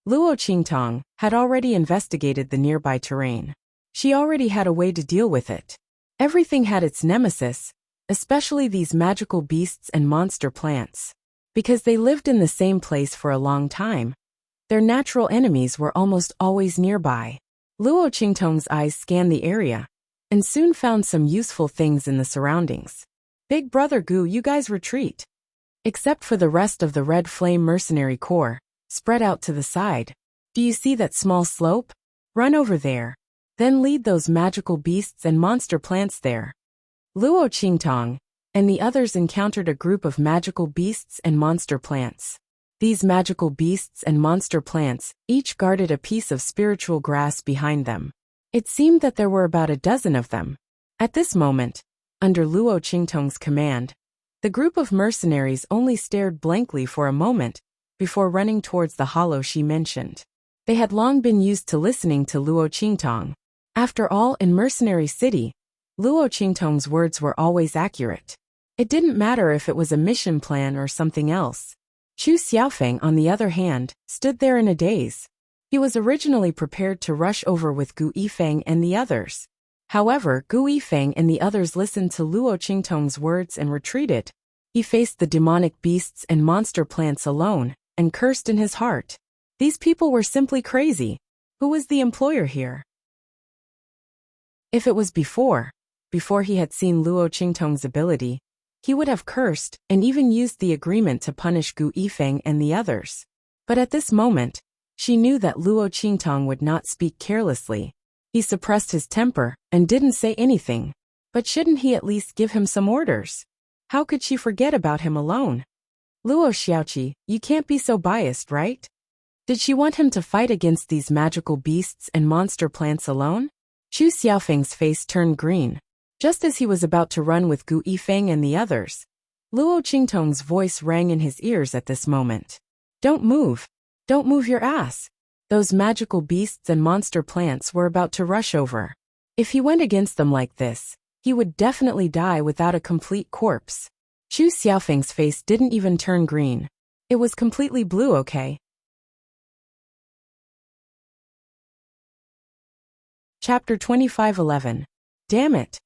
Luo Qingtong had already investigated the nearby terrain. She already had a way to deal with it. Everything had its nemesis, especially these magical beasts and monster plants. Because they lived in the same place for a long time, their natural enemies were almost always nearby. Luo Qingtong's eyes scanned the area and soon found some useful things in the surroundings. Big Brother Gu, you guys retreat. Except for the rest of the Red Flame Mercenary Corps, spread out to the side. Do you see that small slope? Run over there. Then lead those magical beasts and monster plants there. Luo Qingtong and the others encountered a group of magical beasts and monster plants. These magical beasts and monster plants each guarded a piece of spiritual grass behind them. It seemed that there were about a dozen of them. At this moment, under Luo Qingtong's command, the group of mercenaries only stared blankly for a moment before running towards the hollow she mentioned. They had long been used to listening to Luo Qingtong. After all, in Mercenary City, Luo Qingtong's words were always accurate. It didn't matter if it was a mission plan or something else. Chu Xiaofeng, on the other hand, stood there in a daze. He was originally prepared to rush over with Gu Yifeng and the others. However, Gu Yifeng and the others listened to Luo Qingtong's words and retreated. He faced the demonic beasts and monster plants alone, and cursed in his heart. These people were simply crazy. Who was the employer here? If it was before he had seen Luo Qingtong's ability, he would have cursed and even used the agreement to punish Gu Yifeng and the others. But at this moment, she knew that Luo Qingtong would not speak carelessly. He suppressed his temper and didn't say anything. But shouldn't he at least give him some orders? How could she forget about him alone? Luo Xiaoqi, you can't be so biased, right? Did she want him to fight against these magical beasts and monster plants alone? Chu Xiaofeng's face turned green. Just as he was about to run with Gu Yifeng and the others, Luo Qingtong's voice rang in his ears at this moment. Don't move. Don't move your ass. Those magical beasts and monster plants were about to rush over. If he went against them like this, he would definitely die without a complete corpse. Chu Xiaofeng's face didn't even turn green. It was completely blue, okay? Chapter 25:11. Damn it.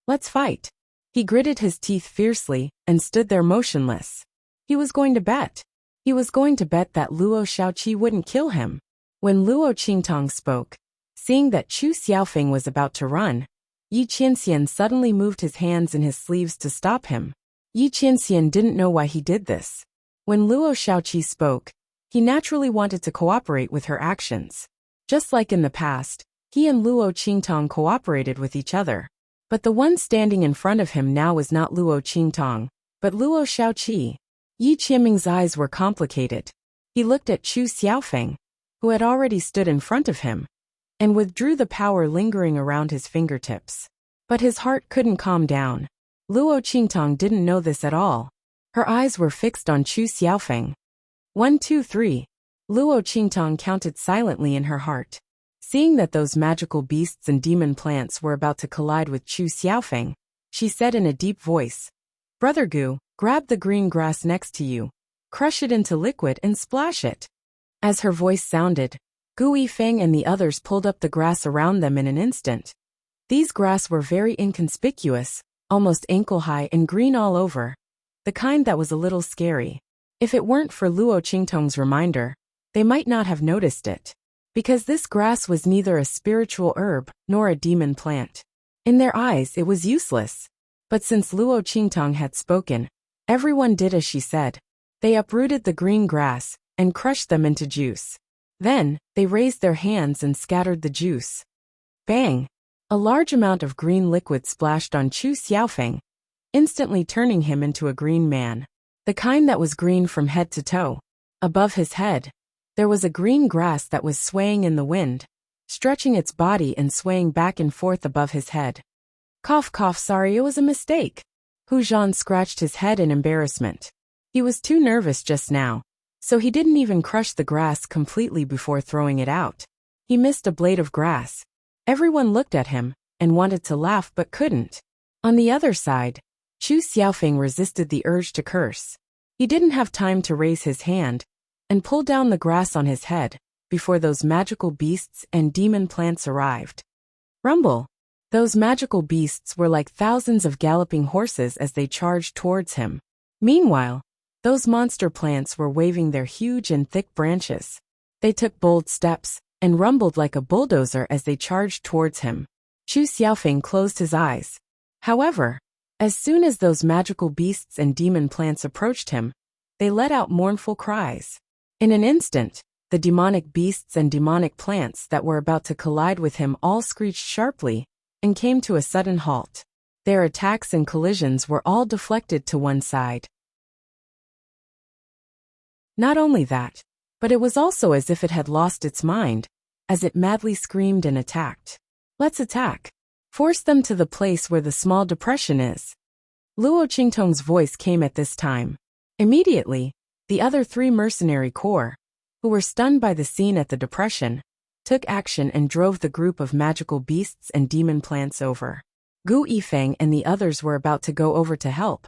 Let's fight. He gritted his teeth fiercely and stood there motionless. He was going to bet. He was going to bet that Luo Xiaoqi wouldn't kill him. When Luo Qingtong spoke, seeing that Chu Xiaofeng was about to run, Yi Qianxian suddenly moved his hands in his sleeves to stop him. Yi Qianxian didn't know why he did this. When Luo Xiaoqi spoke, he naturally wanted to cooperate with her actions. Just like in the past, he and Luo Qingtong cooperated with each other. But the one standing in front of him now was not Luo Qingtong, but Luo Xiaoqi. Yi Qianming's eyes were complicated. He looked at Chu Xiaofeng, who had already stood in front of him, and withdrew the power lingering around his fingertips. But his heart couldn't calm down. Luo Qingtong didn't know this at all. Her eyes were fixed on Chu Xiaofeng. 1, 2, 3. Luo Qingtong counted silently in her heart. Seeing that those magical beasts and demon plants were about to collide with Chu Xiaofeng, she said in a deep voice, Brother Gu, grab the green grass next to you, crush it into liquid and splash it. As her voice sounded, Gu Yifeng and the others pulled up the grass around them in an instant. These grass were very inconspicuous, almost ankle-high and green all over, the kind that was a little scary. If it weren't for Luo Qingtong's reminder, they might not have noticed it. Because this grass was neither a spiritual herb nor a demon plant. In their eyes it was useless. But since Luo Qingtong had spoken, everyone did as she said. They uprooted the green grass and crushed them into juice. Then, they raised their hands and scattered the juice. Bang! A large amount of green liquid splashed on Chu Xiaofeng, instantly turning him into a green man. The kind that was green from head to toe. Above his head, there was a green grass that was swaying in the wind, stretching its body and swaying back and forth above his head. Cough cough, sorry, it was a mistake. Hu Zhan scratched his head in embarrassment. He was too nervous just now, so he didn't even crush the grass completely before throwing it out. He missed a blade of grass. Everyone looked at him and wanted to laugh but couldn't. On the other side, Chu Xiaofeng resisted the urge to curse. He didn't have time to raise his hand and pull down the grass on his head before those magical beasts and demon plants arrived. Rumble! Those magical beasts were like thousands of galloping horses as they charged towards him. Meanwhile, those monster plants were waving their huge and thick branches. They took bold steps and rumbled like a bulldozer as they charged towards him. Chu Xiaofeng closed his eyes. However, as soon as those magical beasts and demon plants approached him, they let out mournful cries. In an instant, the demonic beasts and demonic plants that were about to collide with him all screeched sharply and came to a sudden halt. Their attacks and collisions were all deflected to one side. Not only that, but it was also as if it had lost its mind, as it madly screamed and attacked. Let's attack. Force them to the place where the small depression is. Luo Qingtong's voice came at this time. Immediately, the other 3 mercenary corps, who were stunned by the scene at the depression, took action and drove the group of magical beasts and demon plants over. Gu Yifeng and the others were about to go over to help,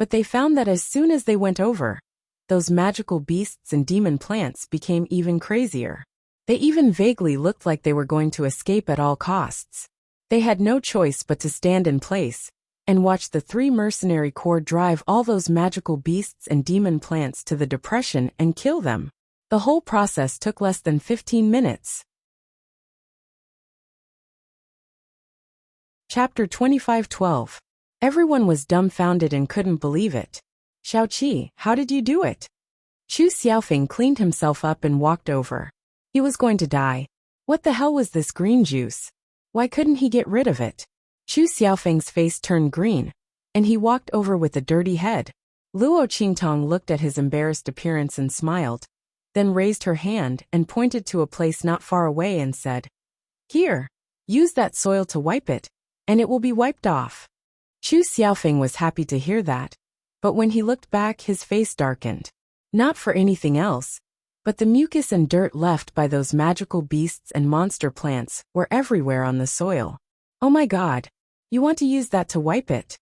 But they found that as soon as they went over, those magical beasts and demon plants became even crazier. They even vaguely looked like they were going to escape at all costs. They had no choice but to stand in place and watch the 3 mercenary corps drive all those magical beasts and demon plants to the depression and kill them. The whole process took less than 15 minutes. Chapter 25:12. Everyone was dumbfounded and couldn't believe it. Xiaoqi, how did you do it? Chu Xiaofeng cleaned himself up and walked over. He was going to die. What the hell was this green juice? Why couldn't he get rid of it? Chu Xiaofeng's face turned green, and he walked over with a dirty head. Luo Qingtong looked at his embarrassed appearance and smiled, then raised her hand and pointed to a place not far away and said, "Here, use that soil to wipe it, and it will be wiped off." Chu Xiaofeng was happy to hear that, but when he looked back his face darkened. Not for anything else, but the mucus and dirt left by those magical beasts and monster plants were everywhere on the soil. "Oh my god, you want to use that to wipe it?"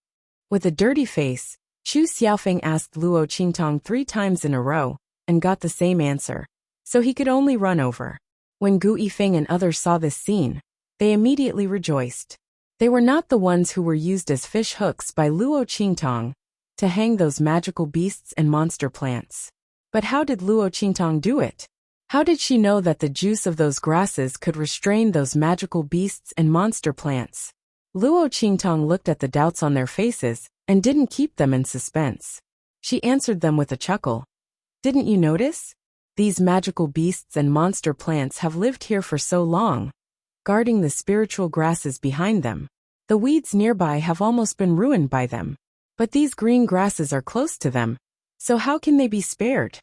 With a dirty face, Chu Xiaofeng asked Luo Qingtong 3 times in a row, and got the same answer, so he could only run over. When Gu Yifeng and others saw this scene, they immediately rejoiced. They were not the ones who were used as fish hooks by Luo Qingtong to hang those magical beasts and monster plants. But how did Luo Qingtong do it? How did she know that the juice of those grasses could restrain those magical beasts and monster plants? Luo Qingtong looked at the doubts on their faces and didn't keep them in suspense. She answered them with a chuckle. "Didn't you notice? These magical beasts and monster plants have lived here for so long, guarding the spiritual grasses behind them. The weeds nearby have almost been ruined by them. But these green grasses are close to them, so how can they be spared?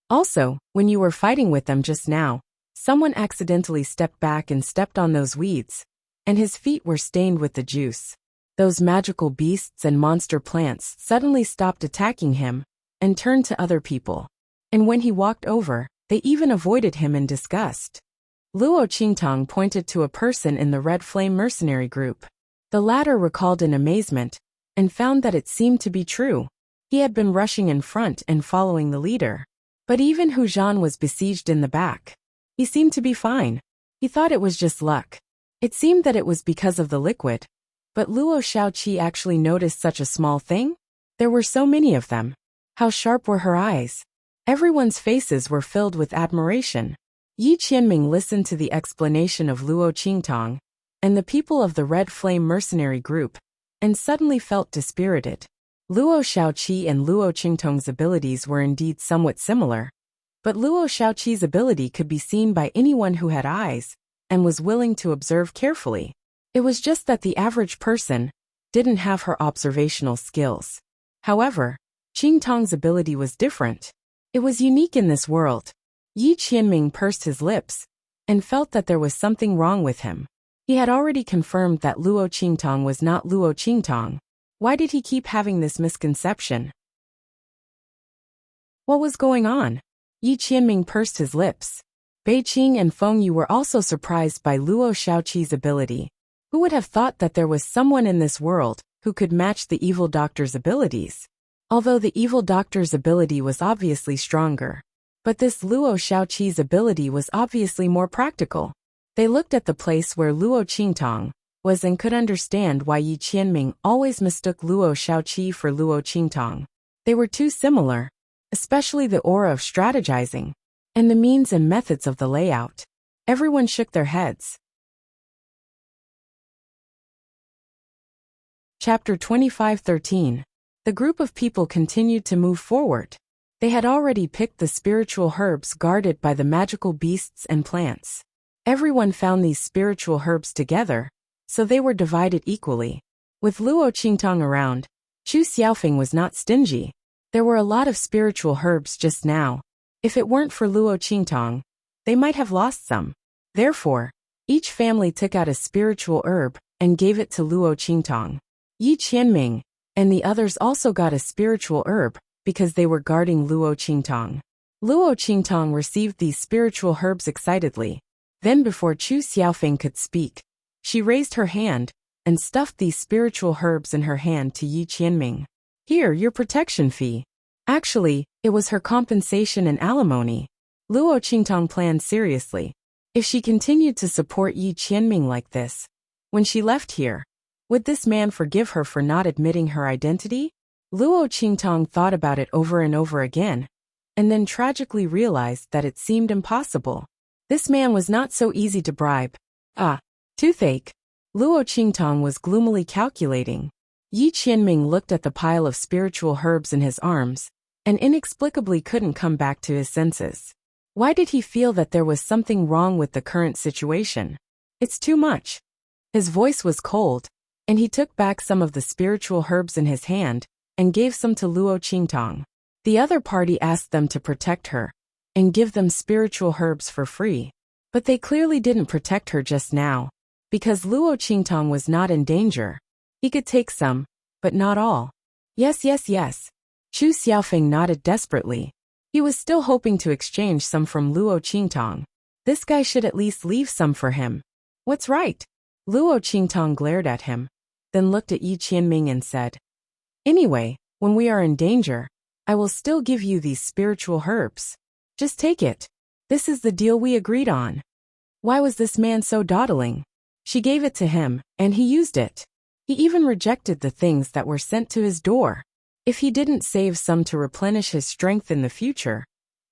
Also, when you were fighting with them just now, someone accidentally stepped back and stepped on those weeds, and his feet were stained with the juice. Those magical beasts and monster plants suddenly stopped attacking him and turned to other people. And when he walked over, they even avoided him in disgust." Luo Qingtong pointed to a person in the Red Flame mercenary group. The latter recalled in amazement and found that it seemed to be true. He had been rushing in front and following the leader. But even Hu Zhan was besieged in the back. He seemed to be fine. He thought it was just luck. It seemed that it was because of the liquid. But Luo Xiaoqi actually noticed such a small thing? There were so many of them. How sharp were her eyes? Everyone's faces were filled with admiration. Yi Qianming listened to the explanation of Luo Qingtong and the people of the Red Flame mercenary group, and suddenly felt dispirited. Luo Xiaoqi and Luo Qingtong's abilities were indeed somewhat similar, but Luo Xiaoqi's ability could be seen by anyone who had eyes and was willing to observe carefully. It was just that the average person didn't have her observational skills. However, Qingtong's ability was different. It was unique in this world. Yi Qianming pursed his lips and felt that there was something wrong with him. He had already confirmed that Luo Qingtong was not Luo Qingtong. Why did he keep having this misconception? What was going on? Yi Qianming pursed his lips. Beiqing and Feng Yu were also surprised by Luo Xiaoqi's ability. Who would have thought that there was someone in this world who could match the evil doctor's abilities? Although the evil doctor's ability was obviously stronger. But this Luo Xiaoqi's ability was obviously more practical. They looked at the place where Luo Qingtong was and could understand why Yi Qianming always mistook Luo Xiaoqi for Luo Qingtong. They were too similar, especially the aura of strategizing, and the means and methods of the layout. Everyone shook their heads. Chapter 25:13. The group of people continued to move forward. They had already picked the spiritual herbs guarded by the magical beasts and plants. Everyone found these spiritual herbs together, so they were divided equally. With Luo Qingtong around, Chu Xiaofeng was not stingy. There were a lot of spiritual herbs just now. If it weren't for Luo Qingtong, they might have lost some. Therefore, each family took out a spiritual herb and gave it to Luo Qingtong. Yi Qianming and the others also got a spiritual herb because they were guarding Luo Qingtong. Luo Qingtong received these spiritual herbs excitedly. Then before Chu Xiaofeng could speak, she raised her hand and stuffed these spiritual herbs in her hand to Yi Qianming. Here, your protection fee. Actually, it was her compensation and alimony. Luo Qingtong planned seriously. If she continued to support Yi Qianming like this, when she left here, would this man forgive her for not admitting her identity? Luo Qingtong thought about it over and over again, and then tragically realized that it seemed impossible. This man was not so easy to bribe. Toothache. Luo Qingtong was gloomily calculating. Yi Qianming looked at the pile of spiritual herbs in his arms, and inexplicably couldn't come back to his senses. Why did he feel that there was something wrong with the current situation? It's too much. His voice was cold, and he took back some of the spiritual herbs in his hand and gave some to Luo Qingtong. The other party asked them to protect her and give them spiritual herbs for free. But they clearly didn't protect her just now, because Luo Qingtong was not in danger. He could take some, but not all. Yes. Chu Xiaofeng nodded desperately. He was still hoping to exchange some from Luo Qingtong. This guy should at least leave some for him. What's right? Luo Qingtong glared at him, then looked at Yi Qianming and said, "Anyway, when we are in danger, I will still give you these spiritual herbs. Just take it. This is the deal we agreed on." Why was this man so dawdling? She gave it to him, and he used it. He even rejected the things that were sent to his door. If he didn't save some to replenish his strength in the future,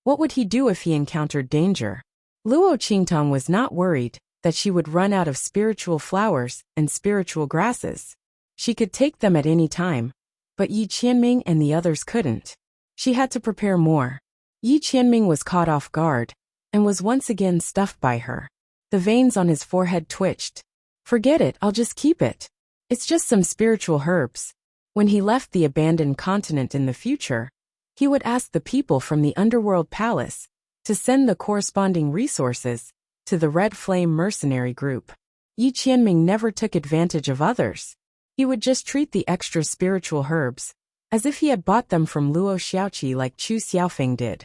what would he do if he encountered danger? Luo Qingtong was not worried that she would run out of spiritual flowers and spiritual grasses. She could take them at any time, but Yi Qianming and the others couldn't. She had to prepare more. Yi Qianming was caught off guard and was once again stuffed by her. The veins on his forehead twitched. "Forget it, I'll just keep it. It's just some spiritual herbs." When he left the abandoned continent in the future, he would ask the people from the underworld palace to send the corresponding resources to the Red Flame mercenary group. Yi Qianming never took advantage of others. He would just treat the extra spiritual herbs as if he had bought them from Luo Xiaoqi like Chu Xiaofeng did.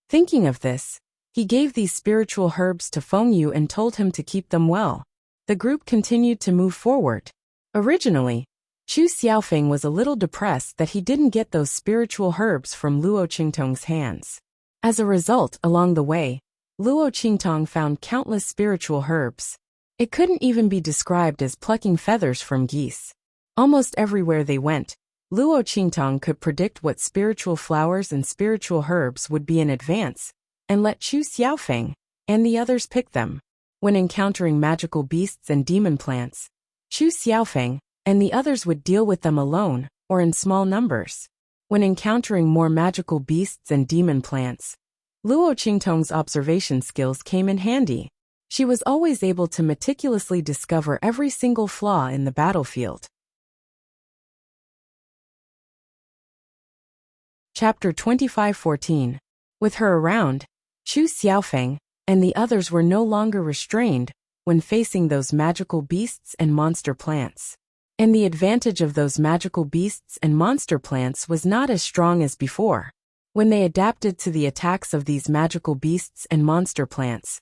Thinking of this, he gave these spiritual herbs to Feng Yu and told him to keep them well. The group continued to move forward. Originally, Chu Xiaofeng was a little depressed that he didn't get those spiritual herbs from Luo Qingtong's hands. As a result, along the way, Luo Qingtong found countless spiritual herbs. It couldn't even be described as plucking feathers from geese. Almost everywhere they went, Luo Qingtong could predict what spiritual flowers and spiritual herbs would be in advance, and let Chu Xiaofeng and the others pick them. When encountering magical beasts and demon plants, Chu Xiaofeng and the others would deal with them alone or in small numbers. When encountering more magical beasts and demon plants, Luo Qingtong's observation skills came in handy. She was always able to meticulously discover every single flaw in the battlefield. Chapter 25:14. With her around, Chu Xiaofeng and the others were no longer restrained when facing those magical beasts and monster plants. And the advantage of those magical beasts and monster plants was not as strong as before. When they adapted to the attacks of these magical beasts and monster plants,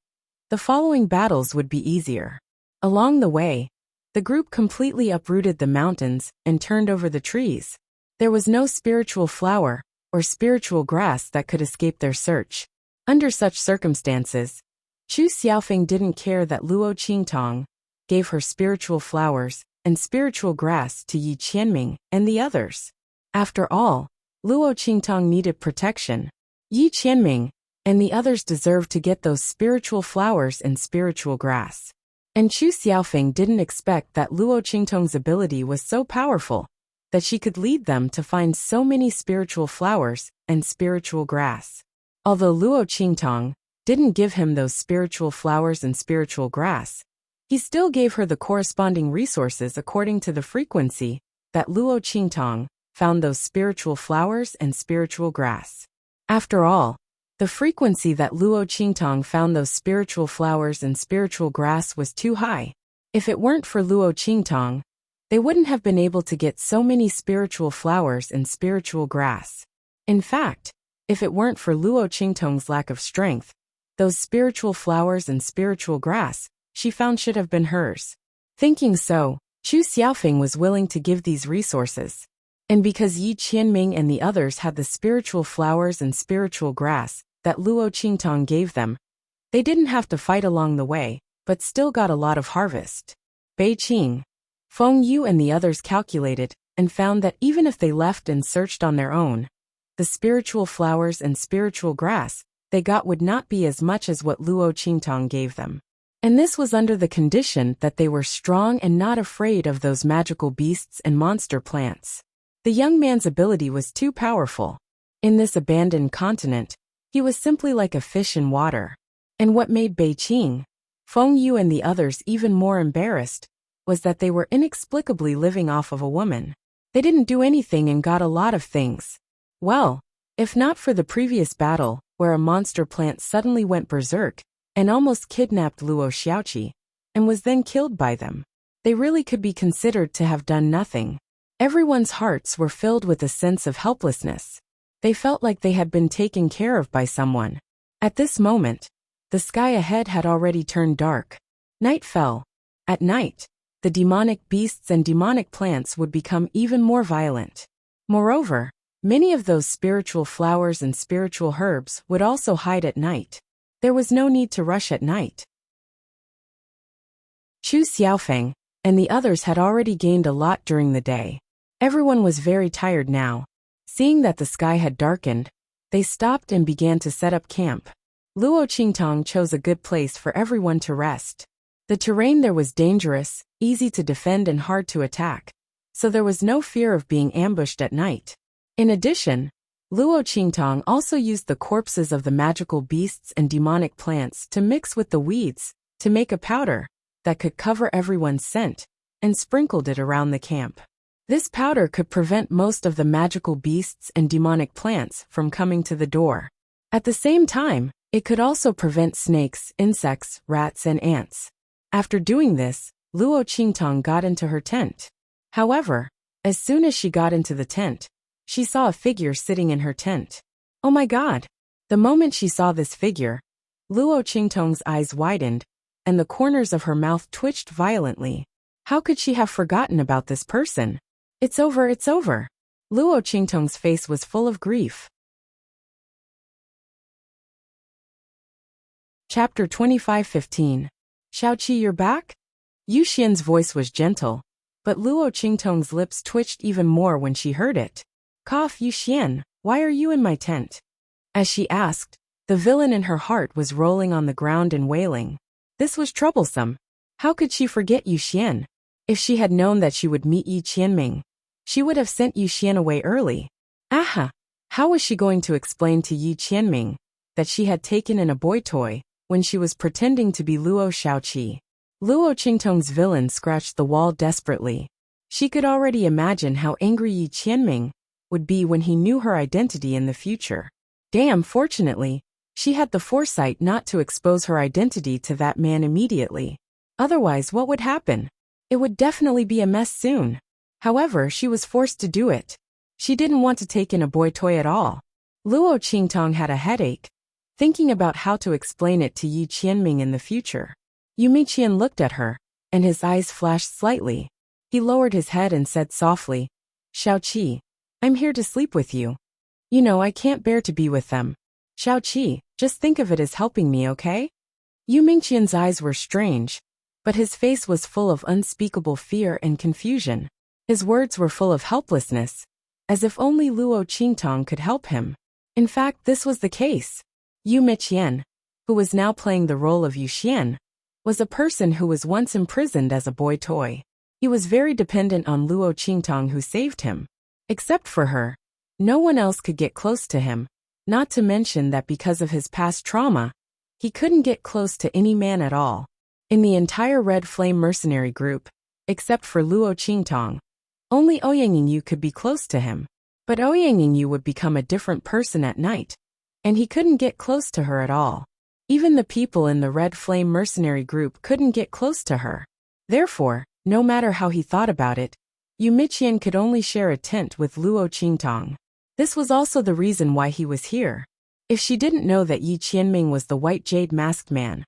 the following battles would be easier. Along the way, the group completely uprooted the mountains and turned over the trees. There was no spiritual flower or spiritual grass that could escape their search. Under such circumstances, Chu Xiaofeng didn't care that Luo Qingtong gave her spiritual flowers and spiritual grass to Yi Qianming and the others. After all, Luo Qingtong needed protection. Yi Qianming and the others deserved to get those spiritual flowers and spiritual grass. And Chu Xiaofeng didn't expect that Luo Qingtong's ability was so powerful that she could lead them to find so many spiritual flowers and spiritual grass. Although Luo Qingtong didn't give him those spiritual flowers and spiritual grass, he still gave her the corresponding resources according to the frequency that Luo Qingtong found those spiritual flowers and spiritual grass. After all, the frequency that Luo Qingtong found those spiritual flowers and spiritual grass was too high. If it weren't for Luo Qingtong, they wouldn't have been able to get so many spiritual flowers and spiritual grass. In fact, if it weren't for Luo Qingtong's lack of strength, those spiritual flowers and spiritual grass she found should have been hers. Thinking so, Chu Xiaofeng was willing to give these resources. And because Yi Qianming and the others had the spiritual flowers and spiritual grass that Luo Qingtong gave them, they didn't have to fight along the way, but still got a lot of harvest. Beijing. Feng Yu and the others calculated and found that even if they left and searched on their own, the spiritual flowers and spiritual grass they got would not be as much as what Luo Qingtong gave them. And this was under the condition that they were strong and not afraid of those magical beasts and monster plants. The young man's ability was too powerful. In this abandoned continent, he was simply like a fish in water. And what made Beijing, Feng Yu and the others even more embarrassed was that they were inexplicably living off of a woman. They didn't do anything and got a lot of things. Well, if not for the previous battle, where a monster plant suddenly went berserk and almost kidnapped Luo Xiaoqi, and was then killed by them, they really could be considered to have done nothing. Everyone's hearts were filled with a sense of helplessness. They felt like they had been taken care of by someone. At this moment, the sky ahead had already turned dark. Night fell. At night, the demonic beasts and demonic plants would become even more violent. Moreover, many of those spiritual flowers and spiritual herbs would also hide at night. There was no need to rush at night. Chu Xiaofeng and the others had already gained a lot during the day. Everyone was very tired now. Seeing that the sky had darkened, they stopped and began to set up camp. Luo Qingtong chose a good place for everyone to rest. The terrain there was dangerous, easy to defend and hard to attack, so there was no fear of being ambushed at night. In addition, Luo Qingtong also used the corpses of the magical beasts and demonic plants to mix with the weeds to make a powder that could cover everyone's scent, and sprinkled it around the camp. This powder could prevent most of the magical beasts and demonic plants from coming to the door. At the same time, it could also prevent snakes, insects, rats, and ants. After doing this, Luo Qingtong got into her tent. However, as soon as she got into the tent, she saw a figure sitting in her tent. Oh my God! The moment she saw this figure, Luo Qingtong's eyes widened, and the corners of her mouth twitched violently. How could she have forgotten about this person? It's over, it's over. Luo Qingtong's face was full of grief. Chapter 25:15. Xiaoqi, you're back? Yu Xian's voice was gentle, but Luo Qingtong's lips twitched even more when she heard it. Cough, Yu Xian, why are you in my tent? As she asked, the villain in her heart was rolling on the ground and wailing. This was troublesome. How could she forget Yu Xian? If she had known that she would meet Yi Qianming, she would have sent Yu Xian away early. Aha! How was she going to explain to Yi Qianming that she had taken in a boy toy when she was pretending to be Luo Xiaoqi? Luo Qingtong's villain scratched the wall desperately. She could already imagine how angry Yi Qianming would be when he knew her identity in the future. Damn, fortunately, she had the foresight not to expose her identity to that man immediately. Otherwise, what would happen? It would definitely be a mess soon. However, she was forced to do it. She didn't want to take in a boy toy at all. Luo Qingtong had a headache, thinking about how to explain it to Yi Qianming in the future. Yu Miqian looked at her, and his eyes flashed slightly. He lowered his head and said softly, Xiaoqi, I'm here to sleep with you. You know I can't bear to be with them. Xiaoqi, just think of it as helping me, okay? Yu Miqian's eyes were strange, but his face was full of unspeakable fear and confusion. His words were full of helplessness, as if only Luo Qingtong could help him. In fact, this was the case. Yu Miqian, who was now playing the role of Yu Xian, was a person who was once imprisoned as a boy toy. He was very dependent on Luo Qingtong, who saved him. Except for her, no one else could get close to him, not to mention that because of his past trauma, he couldn't get close to any man at all. In the entire Red Flame mercenary group, except for Luo Qingtong, only Ouyang Yingyu could be close to him. But Ouyang Yingyu would become a different person at night, and he couldn't get close to her at all. Even the people in the Red Flame mercenary group couldn't get close to her. Therefore, no matter how he thought about it, Yu Miqian could only share a tent with Luo Qingtong. This was also the reason why he was here. If she didn't know that Yi Qianming was the white jade masked man,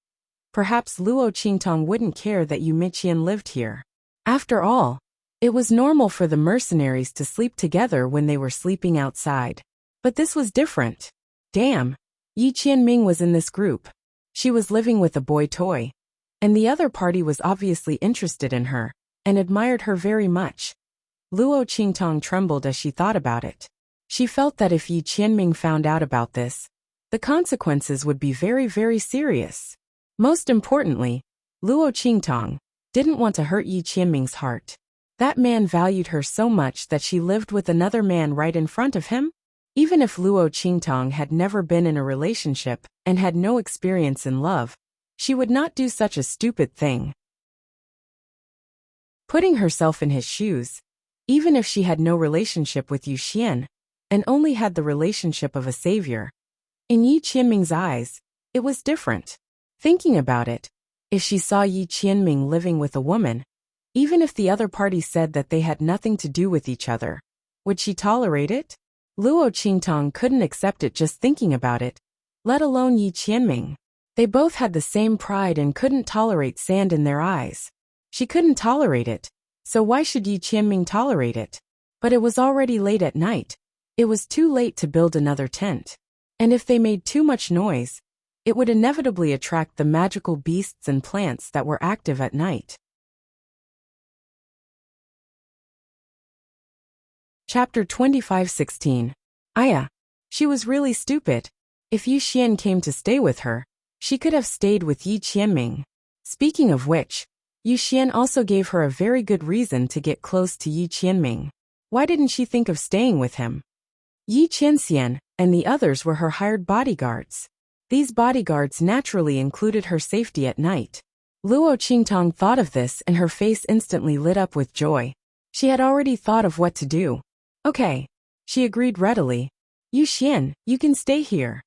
perhaps Luo Qingtong wouldn't care that Yu Miqian lived here. After all, it was normal for the mercenaries to sleep together when they were sleeping outside. But this was different. Damn, Yi Qianming was in this group. She was living with a boy toy. And the other party was obviously interested in her, and admired her very much. Luo Qingtong trembled as she thought about it. She felt that if Yi Qianming found out about this, the consequences would be very, very serious. Most importantly, Luo Qingtong didn't want to hurt Yi Qianming's heart. That man valued her so much that she lived with another man right in front of him? Even if Luo Qingtong had never been in a relationship and had no experience in love, she would not do such a stupid thing. Putting herself in his shoes, even if she had no relationship with Yu Xian, and only had the relationship of a savior, in Yi Qianming's eyes, it was different. Thinking about it, if she saw Yi Qianming living with a woman, even if the other party said that they had nothing to do with each other, would she tolerate it? Luo Qingtong couldn't accept it just thinking about it, let alone Yi Qianming. They both had the same pride and couldn't tolerate sand in their eyes. She couldn't tolerate it, so why should Yi Qianming tolerate it? But it was already late at night. It was too late to build another tent. And if they made too much noise, it would inevitably attract the magical beasts and plants that were active at night. Chapter 25:16. Aya. She was really stupid. If Yu Xian came to stay with her, she could have stayed with Yi Qianming. Speaking of which, Yu Xian also gave her a very good reason to get close to Yi Qianming. Why didn't she think of staying with him? Yi Qianxian and the others were her hired bodyguards. These bodyguards naturally included her safety at night. Luo Qingtong thought of this and her face instantly lit up with joy. She had already thought of what to do. Okay. She agreed readily. Yu Xian, you can stay here.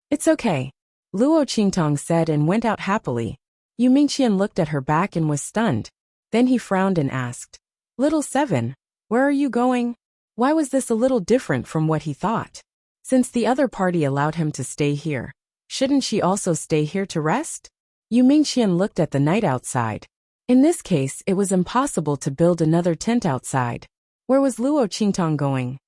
It's okay. Luo Qingtong said and went out happily. Yu Mingqian looked at her back and was stunned. Then he frowned and asked, Little Seven, where are you going? Why was this a little different from what he thought? Since the other party allowed him to stay here, shouldn't she also stay here to rest? Yu Mingqian looked at the night outside. In this case, it was impossible to build another tent outside. Where was Luo Qingtong going?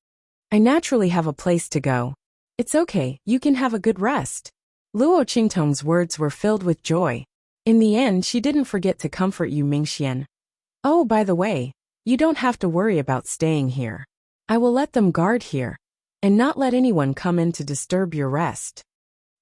I naturally have a place to go. It's okay, you can have a good rest. Luo Qingtong's words were filled with joy. In the end, she didn't forget to comfort Yu Mingqian. Oh, by the way, you don't have to worry about staying here. I will let them guard here, and not let anyone come in to disturb your rest.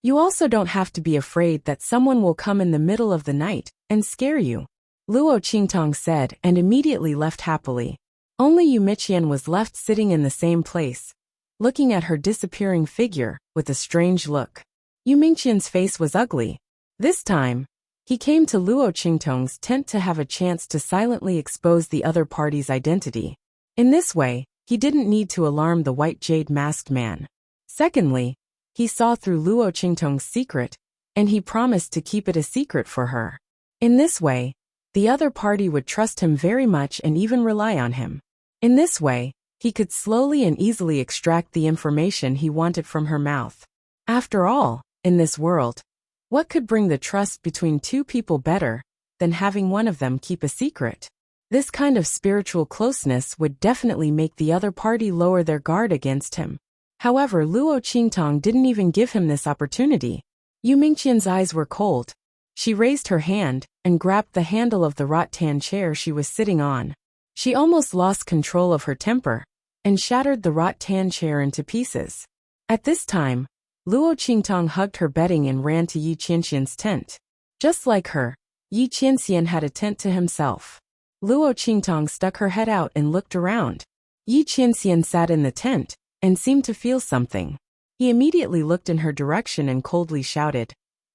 You also don't have to be afraid that someone will come in the middle of the night and scare you. Luo Qingtong said and immediately left happily. Only Yu Mingqian was left sitting in the same place, looking at her disappearing figure with a strange look. Yu Mingqian's face was ugly. This time, he came to Luo Qingtong's tent to have a chance to silently expose the other party's identity. In this way, he didn't need to alarm the white jade masked man. Secondly, he saw through Luo Qingtong's secret, and he promised to keep it a secret for her. In this way, the other party would trust him very much and even rely on him. In this way, he could slowly and easily extract the information he wanted from her mouth. After all, in this world, what could bring the trust between two people better than having one of them keep a secret? This kind of spiritual closeness would definitely make the other party lower their guard against him. However, Luo Qingtong didn't even give him this opportunity. Yu Mingqian's eyes were cold. She raised her hand and grabbed the handle of the rattan chair she was sitting on. She almost lost control of her temper and shattered the rattan chair into pieces. At this time, Luo Qingtong hugged her bedding and ran to Yi Qianxian's tent. Just like her, Yi Qianxian had a tent to himself. Luo Qingtong stuck her head out and looked around. Yi Qianxian sat in the tent and seemed to feel something. He immediately looked in her direction and coldly shouted,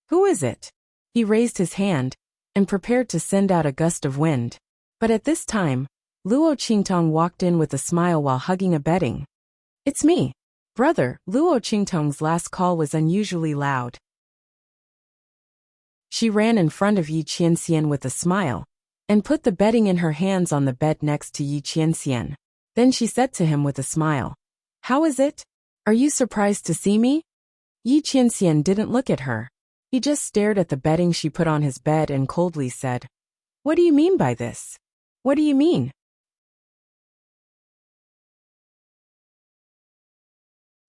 Who is it? He raised his hand and prepared to send out a gust of wind. But at this time, Luo Qingtong walked in with a smile while hugging a bedding. It's me, brother. Luo Qingtong's last call was unusually loud. She ran in front of Yi Qianxian with a smile and put the bedding in her hands on the bed next to Yi Qianxian. Then she said to him with a smile, How is it? Are you surprised to see me? Yi Qianxian didn't look at her. He just stared at the bedding she put on his bed and coldly said, What do you mean by this? What do you mean?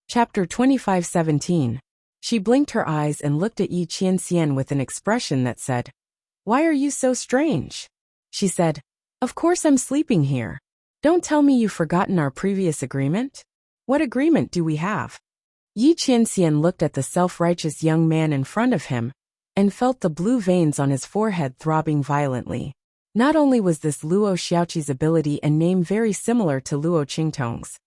Chapter 25:17. She blinked her eyes and looked at Yi Qianxian with an expression that said, "Why are you so strange?" She said, "Of course I'm sleeping here. Don't tell me you've forgotten our previous agreement? What agreement do we have?" Yi Qianxian looked at the self-righteous young man in front of him and felt the blue veins on his forehead throbbing violently. Not only was this Luo Xiaoqi's ability and name very similar to Luo Qingtong's,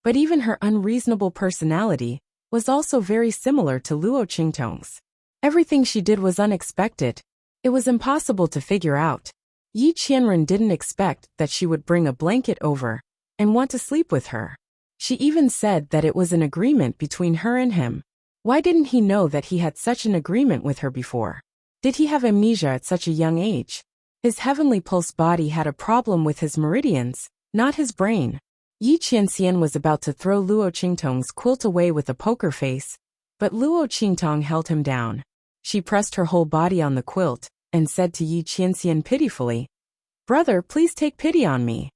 but even her unreasonable personality was also very similar to Luo Qingtong's. Everything she did was unexpected. It was impossible to figure out. Yi Qianren didn't expect that she would bring a blanket over and want to sleep with her. She even said that it was an agreement between her and him. Why didn't he know that he had such an agreement with her before? Did he have amnesia at such a young age? His heavenly pulse body had a problem with his meridians, not his brain. Yi Qianxian was about to throw Luo Qingtong's quilt away with a poker face, but Luo Qingtong held him down. She pressed her whole body on the quilt and said to Yi Qianxian pitifully, "Brother, please take pity on me.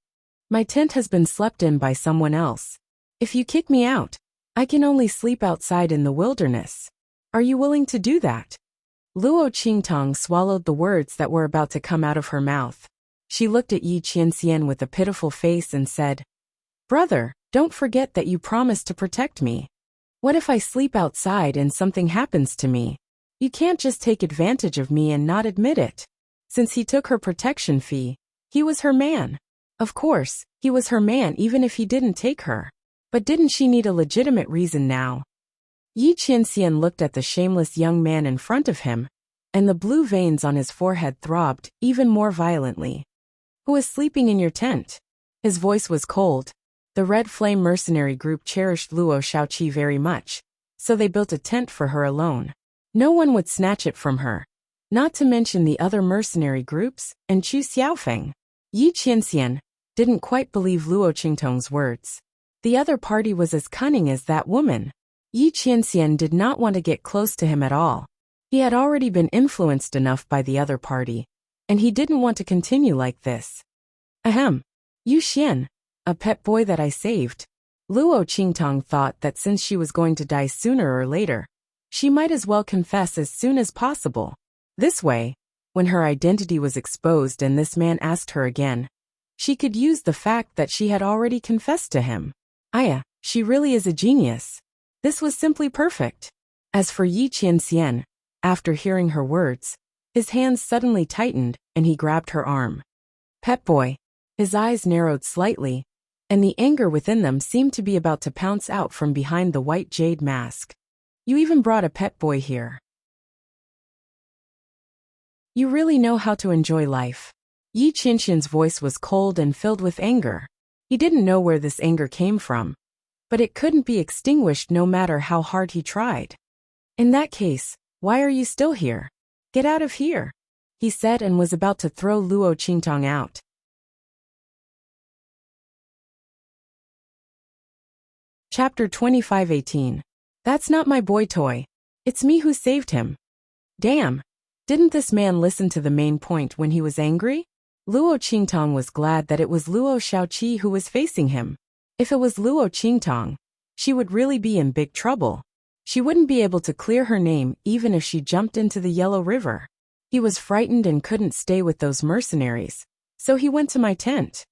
My tent has been slept in by someone else. If you kick me out, I can only sleep outside in the wilderness. Are you willing to do that?" Luo Qingtong swallowed the words that were about to come out of her mouth. She looked at Yi Qianxian with a pitiful face and said, "Brother, don't forget that you promised to protect me. What if I sleep outside and something happens to me? You can't just take advantage of me and not admit it." Since he took her protection fee, he was her man. Of course, he was her man even if he didn't take her. But didn't she need a legitimate reason now? Yi Qianxian looked at the shameless young man in front of him, and the blue veins on his forehead throbbed even more violently. "Who is sleeping in your tent?" His voice was cold. The Red Flame mercenary group cherished Luo Xiaoqi very much, so they built a tent for her alone. No one would snatch it from her, not to mention the other mercenary groups and Chu Xiaofeng. Yi Qianxian didn't quite believe Luo Qingtong's words. The other party was as cunning as that woman. Yi Qianxian did not want to get close to him at all. He had already been influenced enough by the other party, and he didn't want to continue like this. "Ahem. Yu Xian, a pet boy that I saved." Luo Qingtong thought that since she was going to die sooner or later, she might as well confess as soon as possible. This way, when her identity was exposed and this man asked her again, she could use the fact that she had already confessed to him. Aya, she really is a genius. This was simply perfect. As for Yi Qianxian, after hearing her words, his hands suddenly tightened and he grabbed her arm. "Pet boy." His eyes narrowed slightly, and the anger within them seemed to be about to pounce out from behind the white jade mask. "You even brought a pet boy here. You really know how to enjoy life." Yi Qianxian's voice was cold and filled with anger. He didn't know where this anger came from, but it couldn't be extinguished no matter how hard he tried. "In that case, why are you still here? Get out of here," he said and was about to throw Luo Qingtong out. Chapter 25:18. "That's not my boy toy. It's me who saved him." Damn. Didn't this man listen to the main point when he was angry? Luo Qingtong was glad that it was Luo Xiaoqi who was facing him. If it was Luo Qingtong, she would really be in big trouble. She wouldn't be able to clear her name even if she jumped into the Yellow River. He was frightened and couldn't stay with those mercenaries, so he went to my tent.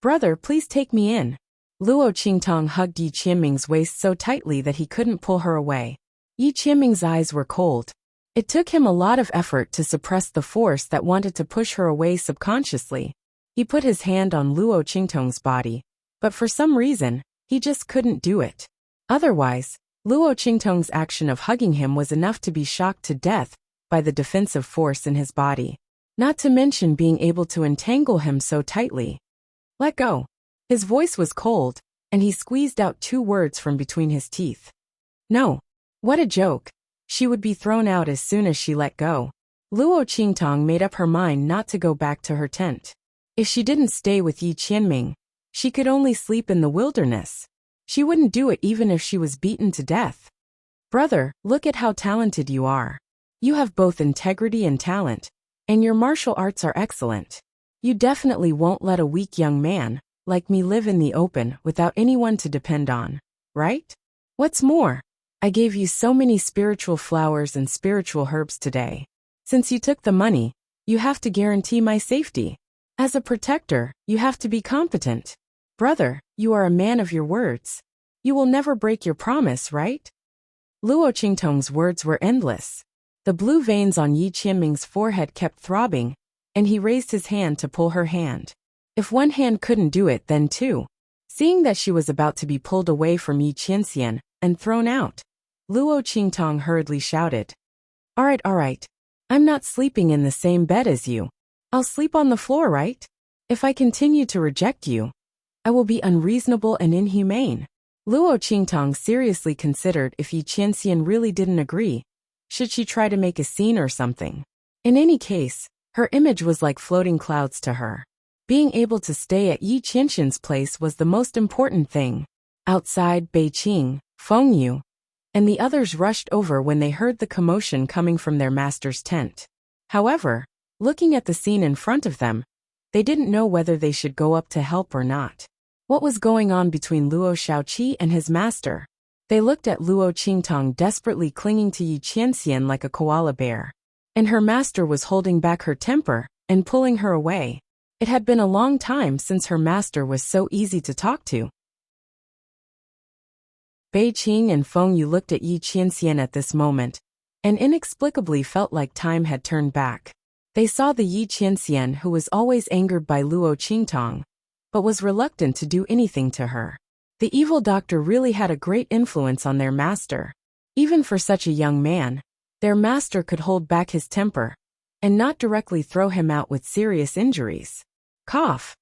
"Brother, please take me in." Luo Qingtong hugged Yi Qianming's waist so tightly that he couldn't pull her away. Yi Qianming's eyes were cold. It took him a lot of effort to suppress the force that wanted to push her away subconsciously. He put his hand on Luo Qingtong's body, but for some reason, he just couldn't do it. Otherwise, Luo Qingtong's action of hugging him was enough to be shocked to death by the defensive force in his body, not to mention being able to entangle him so tightly. "Let go." His voice was cold, and he squeezed out 2 words from between his teeth. "No." What a joke. She would be thrown out as soon as she let go. Luo Qingtong made up her mind not to go back to her tent. If she didn't stay with Yi Qianming, she could only sleep in the wilderness. She wouldn't do it even if she was beaten to death. "Brother, look at how talented you are. You have both integrity and talent, and your martial arts are excellent. You definitely won't let a weak young man like me live in the open without anyone to depend on, right? What's more, I gave you so many spiritual flowers and spiritual herbs today. Since you took the money, you have to guarantee my safety. As a protector, you have to be competent. Brother, you are a man of your words. You will never break your promise, right? Luo Qingtong's words were endless. The blue veins on Yi Qianming's forehead kept throbbing, and he raised his hand to pull her hand. If one hand couldn't do it, then two. Seeing that she was about to be pulled away from Yi Qianxian and thrown out, Luo Qingtong hurriedly shouted, all right. I'm not sleeping in the same bed as you. I'll sleep on the floor, right? If I continue to reject you, I will be unreasonable and inhumane. Luo Qingtong seriously considered if Yi Qianxian really didn't agree. Should she try to make a scene or something? In any case, her image was like floating clouds to her. Being able to stay at Yi Qianxian's place was the most important thing. Outside, Beiqing, Fengyu, and the others rushed over when they heard the commotion coming from their master's tent. However, looking at the scene in front of them, they didn't know whether they should go up to help or not. What was going on between Luo Shaoqi and his master? They looked at Luo Qingtong desperately clinging to Yi Qianxian like a koala bear. And her master was holding back her temper and pulling her away. It had been a long time since her master was so easy to talk to. Beiqing and Fengyu looked at Yi Qianxian at this moment, and inexplicably felt like time had turned back. They saw the Yi Qianxian who was always angered by Luo Qingtong, but was reluctant to do anything to her. The evil doctor really had a great influence on their master. Even for such a young man, their master could hold back his temper, and not directly throw him out with serious injuries. Cough.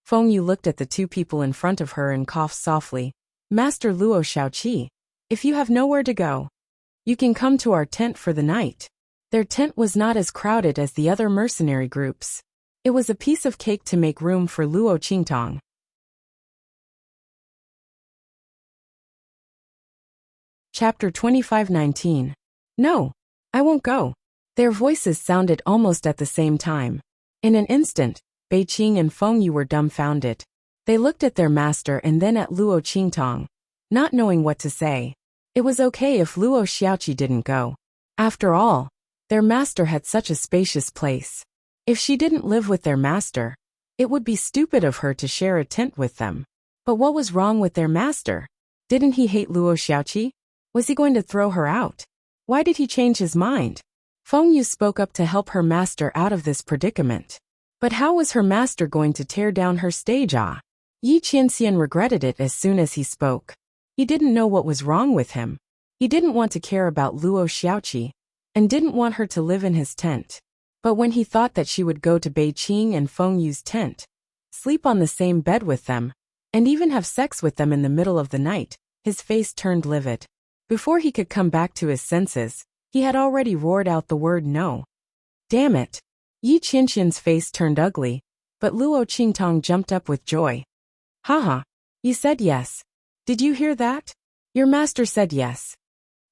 Fengyu looked at the two people in front of her and coughed softly. Master Luo Shaoqi, if you have nowhere to go, you can come to our tent for the night. Their tent was not as crowded as the other mercenary groups. It was a piece of cake to make room for Luo Qingtong. Chapter 25:19. No, I won't go. Their voices sounded almost at the same time. In an instant, Beiqing and Fengyu were dumbfounded. They looked at their master and then at Luo Qingtong, not knowing what to say. It was okay if Luo Xiaoqi didn't go. After all, their master had such a spacious place. If she didn't live with their master, it would be stupid of her to share a tent with them. But what was wrong with their master? Didn't he hate Luo Xiaoqi? Was he going to throw her out? Why did he change his mind? Fengyu spoke up to help her master out of this predicament. But how was her master going to tear down her stage? Yi Qianxian regretted it as soon as he spoke. He didn't know what was wrong with him. He didn't want to care about Luo Xiaoqi, and didn't want her to live in his tent. But when he thought that she would go to Beiqing and Fengyu's tent, sleep on the same bed with them, and even have sex with them in the middle of the night, his face turned livid. Before he could come back to his senses, he had already roared out the word no. Damn it! Yi Qianxian's face turned ugly, but Luo Qingtong jumped up with joy. Haha, you said yes. Did you hear that? Your master said yes.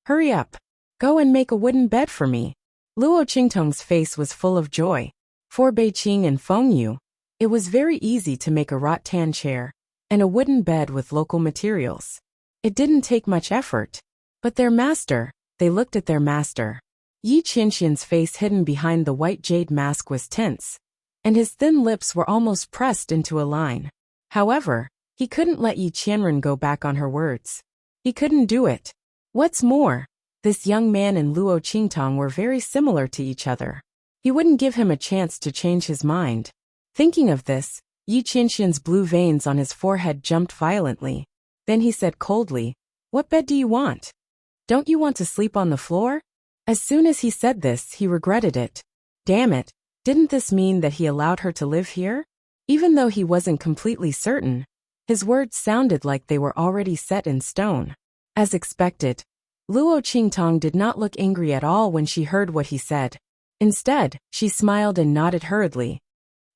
Hurry up. Go and make a wooden bed for me. Luo Qingtong's face was full of joy. For Beiqing and Fengyu, it was very easy to make a rattan chair and a wooden bed with local materials. It didn't take much effort. But their master, they looked at their master. Yi Qianxian's face hidden behind the white jade mask was tense, and his thin lips were almost pressed into a line. However, he couldn't let Yi Qianren go back on her words. He couldn't do it. What's more, this young man and Luo Qingtong were very similar to each other. He wouldn't give him a chance to change his mind. Thinking of this, Yi Qianxian's blue veins on his forehead jumped violently. Then he said coldly, "What bed do you want? Don't you want to sleep on the floor?" As soon as he said this, he regretted it. Damn it, didn't this mean that he allowed her to live here? Even though he wasn't completely certain, his words sounded like they were already set in stone. As expected, Luo Qingtong did not look angry at all when she heard what he said. Instead, she smiled and nodded hurriedly.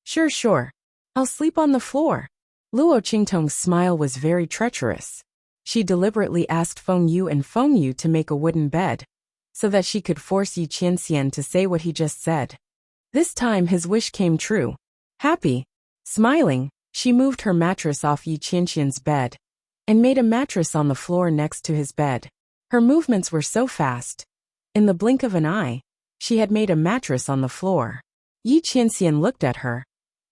Sure. I'll sleep on the floor." Luo Qingtong's smile was very treacherous. She deliberately asked Fengyu and Fengyu to make a wooden bed, so that she could force Yi Qianxian to say what he just said. This time his wish came true. Happy. Smiling, she moved her mattress off Yi Qianxian's bed and made a mattress on the floor next to his bed. Her movements were so fast. In the blink of an eye, she had made a mattress on the floor. Yi Qianxian looked at her,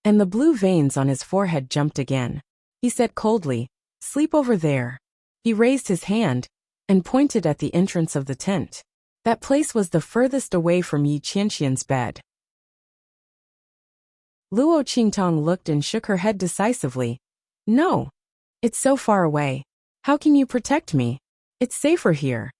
and the blue veins on his forehead jumped again. He said coldly, "Sleep over there." He raised his hand and pointed at the entrance of the tent. That place was the furthest away from Yi Qianxian's bed. Luo Qingtong looked and shook her head decisively. "No. It's so far away. How can you protect me? It's safer here."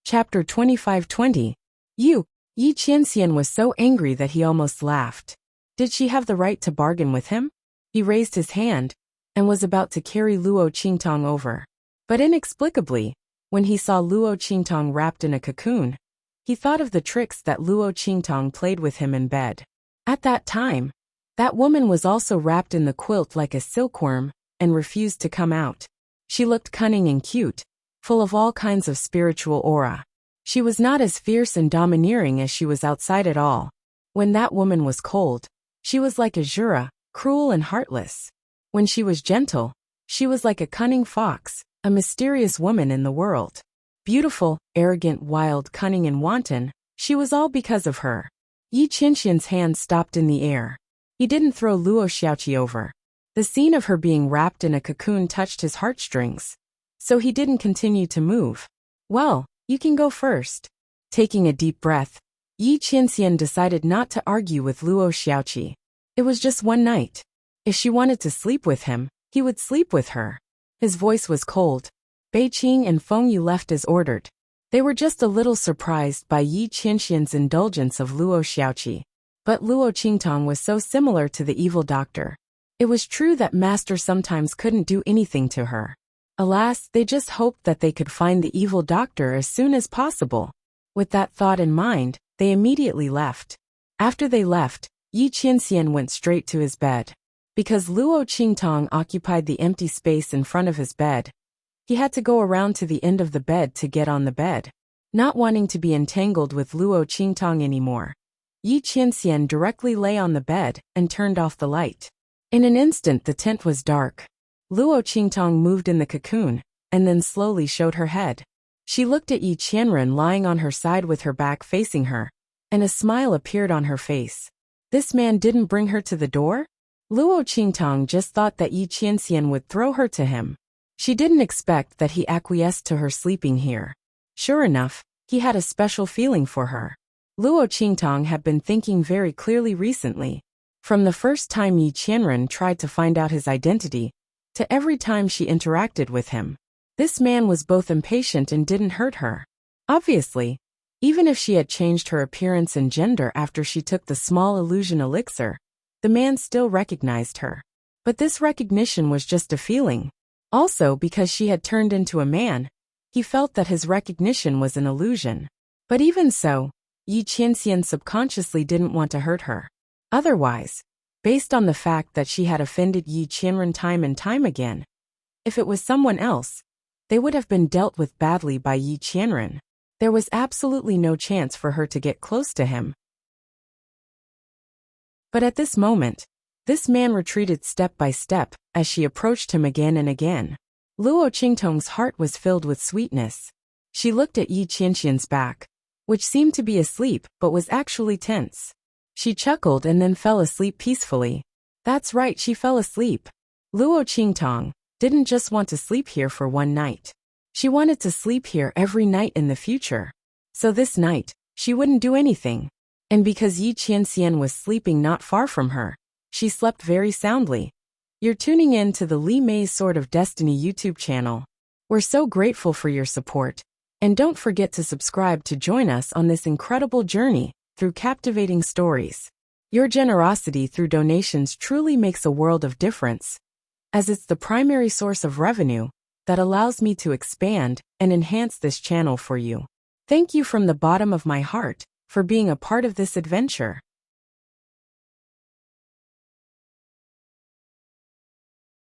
Chapter 25-20. Yi Qianxian was so angry that he almost laughed. Did she have the right to bargain with him? He raised his hand and was about to carry Luo Qingtong over. But inexplicably, when he saw Luo Qingtong wrapped in a cocoon, he thought of the tricks that Luo Qingtong played with him in bed. At that time, that woman was also wrapped in the quilt like a silkworm and refused to come out. She looked cunning and cute, full of all kinds of spiritual aura. She was not as fierce and domineering as she was outside at all. When that woman was cold, she was like Azura, cruel and heartless. When she was gentle, she was like a cunning fox, a mysterious woman in the world. Beautiful, arrogant, wild, cunning, and wanton, she was all because of her. Yi Qianxian's hand stopped in the air. He didn't throw Luo Xiaoqi over. The scene of her being wrapped in a cocoon touched his heartstrings, so he didn't continue to move. "Well, you can go first." Taking a deep breath, Yi Qianxian decided not to argue with Luo Xiaoqi. It was just one night. If she wanted to sleep with him, he would sleep with her. His voice was cold. Beiqing and Feng Yu left as ordered. They were just a little surprised by Yi Qianxian's indulgence of Luo Xiaoqi. But Luo Qingtong was so similar to the evil doctor. It was true that Master sometimes couldn't do anything to her. Alas, they just hoped that they could find the evil doctor as soon as possible. With that thought in mind, they immediately left. After they left, Yi Qianxian went straight to his bed. Because Luo Qingtong occupied the empty space in front of his bed, he had to go around to the end of the bed to get on the bed. Not wanting to be entangled with Luo Qingtong anymore, Yi Qianxian directly lay on the bed and turned off the light. In an instant the tent was dark. Luo Qingtong moved in the cocoon, and then slowly showed her head. She looked at Yi Qianren lying on her side with her back facing her, and a smile appeared on her face. This man didn't bring her to the door? Luo Qingtong just thought that Yi Qianxian would throw her to him. She didn't expect that he acquiesced to her sleeping here. Sure enough, he had a special feeling for her. Luo Qingtong had been thinking very clearly recently. From the first time Yi Qianren tried to find out his identity, to every time she interacted with him. This man was both impatient and didn't hurt her. Obviously, even if she had changed her appearance and gender after she took the small illusion elixir, the man still recognized her. But this recognition was just a feeling. Also, because she had turned into a man, he felt that his recognition was an illusion. But even so, Yi Qianxian subconsciously didn't want to hurt her. Otherwise, based on the fact that she had offended Yi Qianren time and time again, if it was someone else, they would have been dealt with badly by Yi Qianren. There was absolutely no chance for her to get close to him. But at this moment, this man retreated step by step as she approached him again and again. Luo Qingtong's heart was filled with sweetness. She looked at Yi Qianxian's back, which seemed to be asleep but was actually tense. She chuckled and then fell asleep peacefully. That's right, she fell asleep. Luo Qingtong didn't just want to sleep here for one night. She wanted to sleep here every night in the future. So this night, she wouldn't do anything. And because Yi Qianxian was sleeping not far from her, she slept very soundly. You're tuning in to the Li Mei's Sword of Destiny YouTube channel. We're so grateful for your support. And don't forget to subscribe to join us on this incredible journey through captivating stories. Your generosity through donations truly makes a world of difference, as it's the primary source of revenue that allows me to expand and enhance this channel for you. Thank you from the bottom of my heart for being a part of this adventure.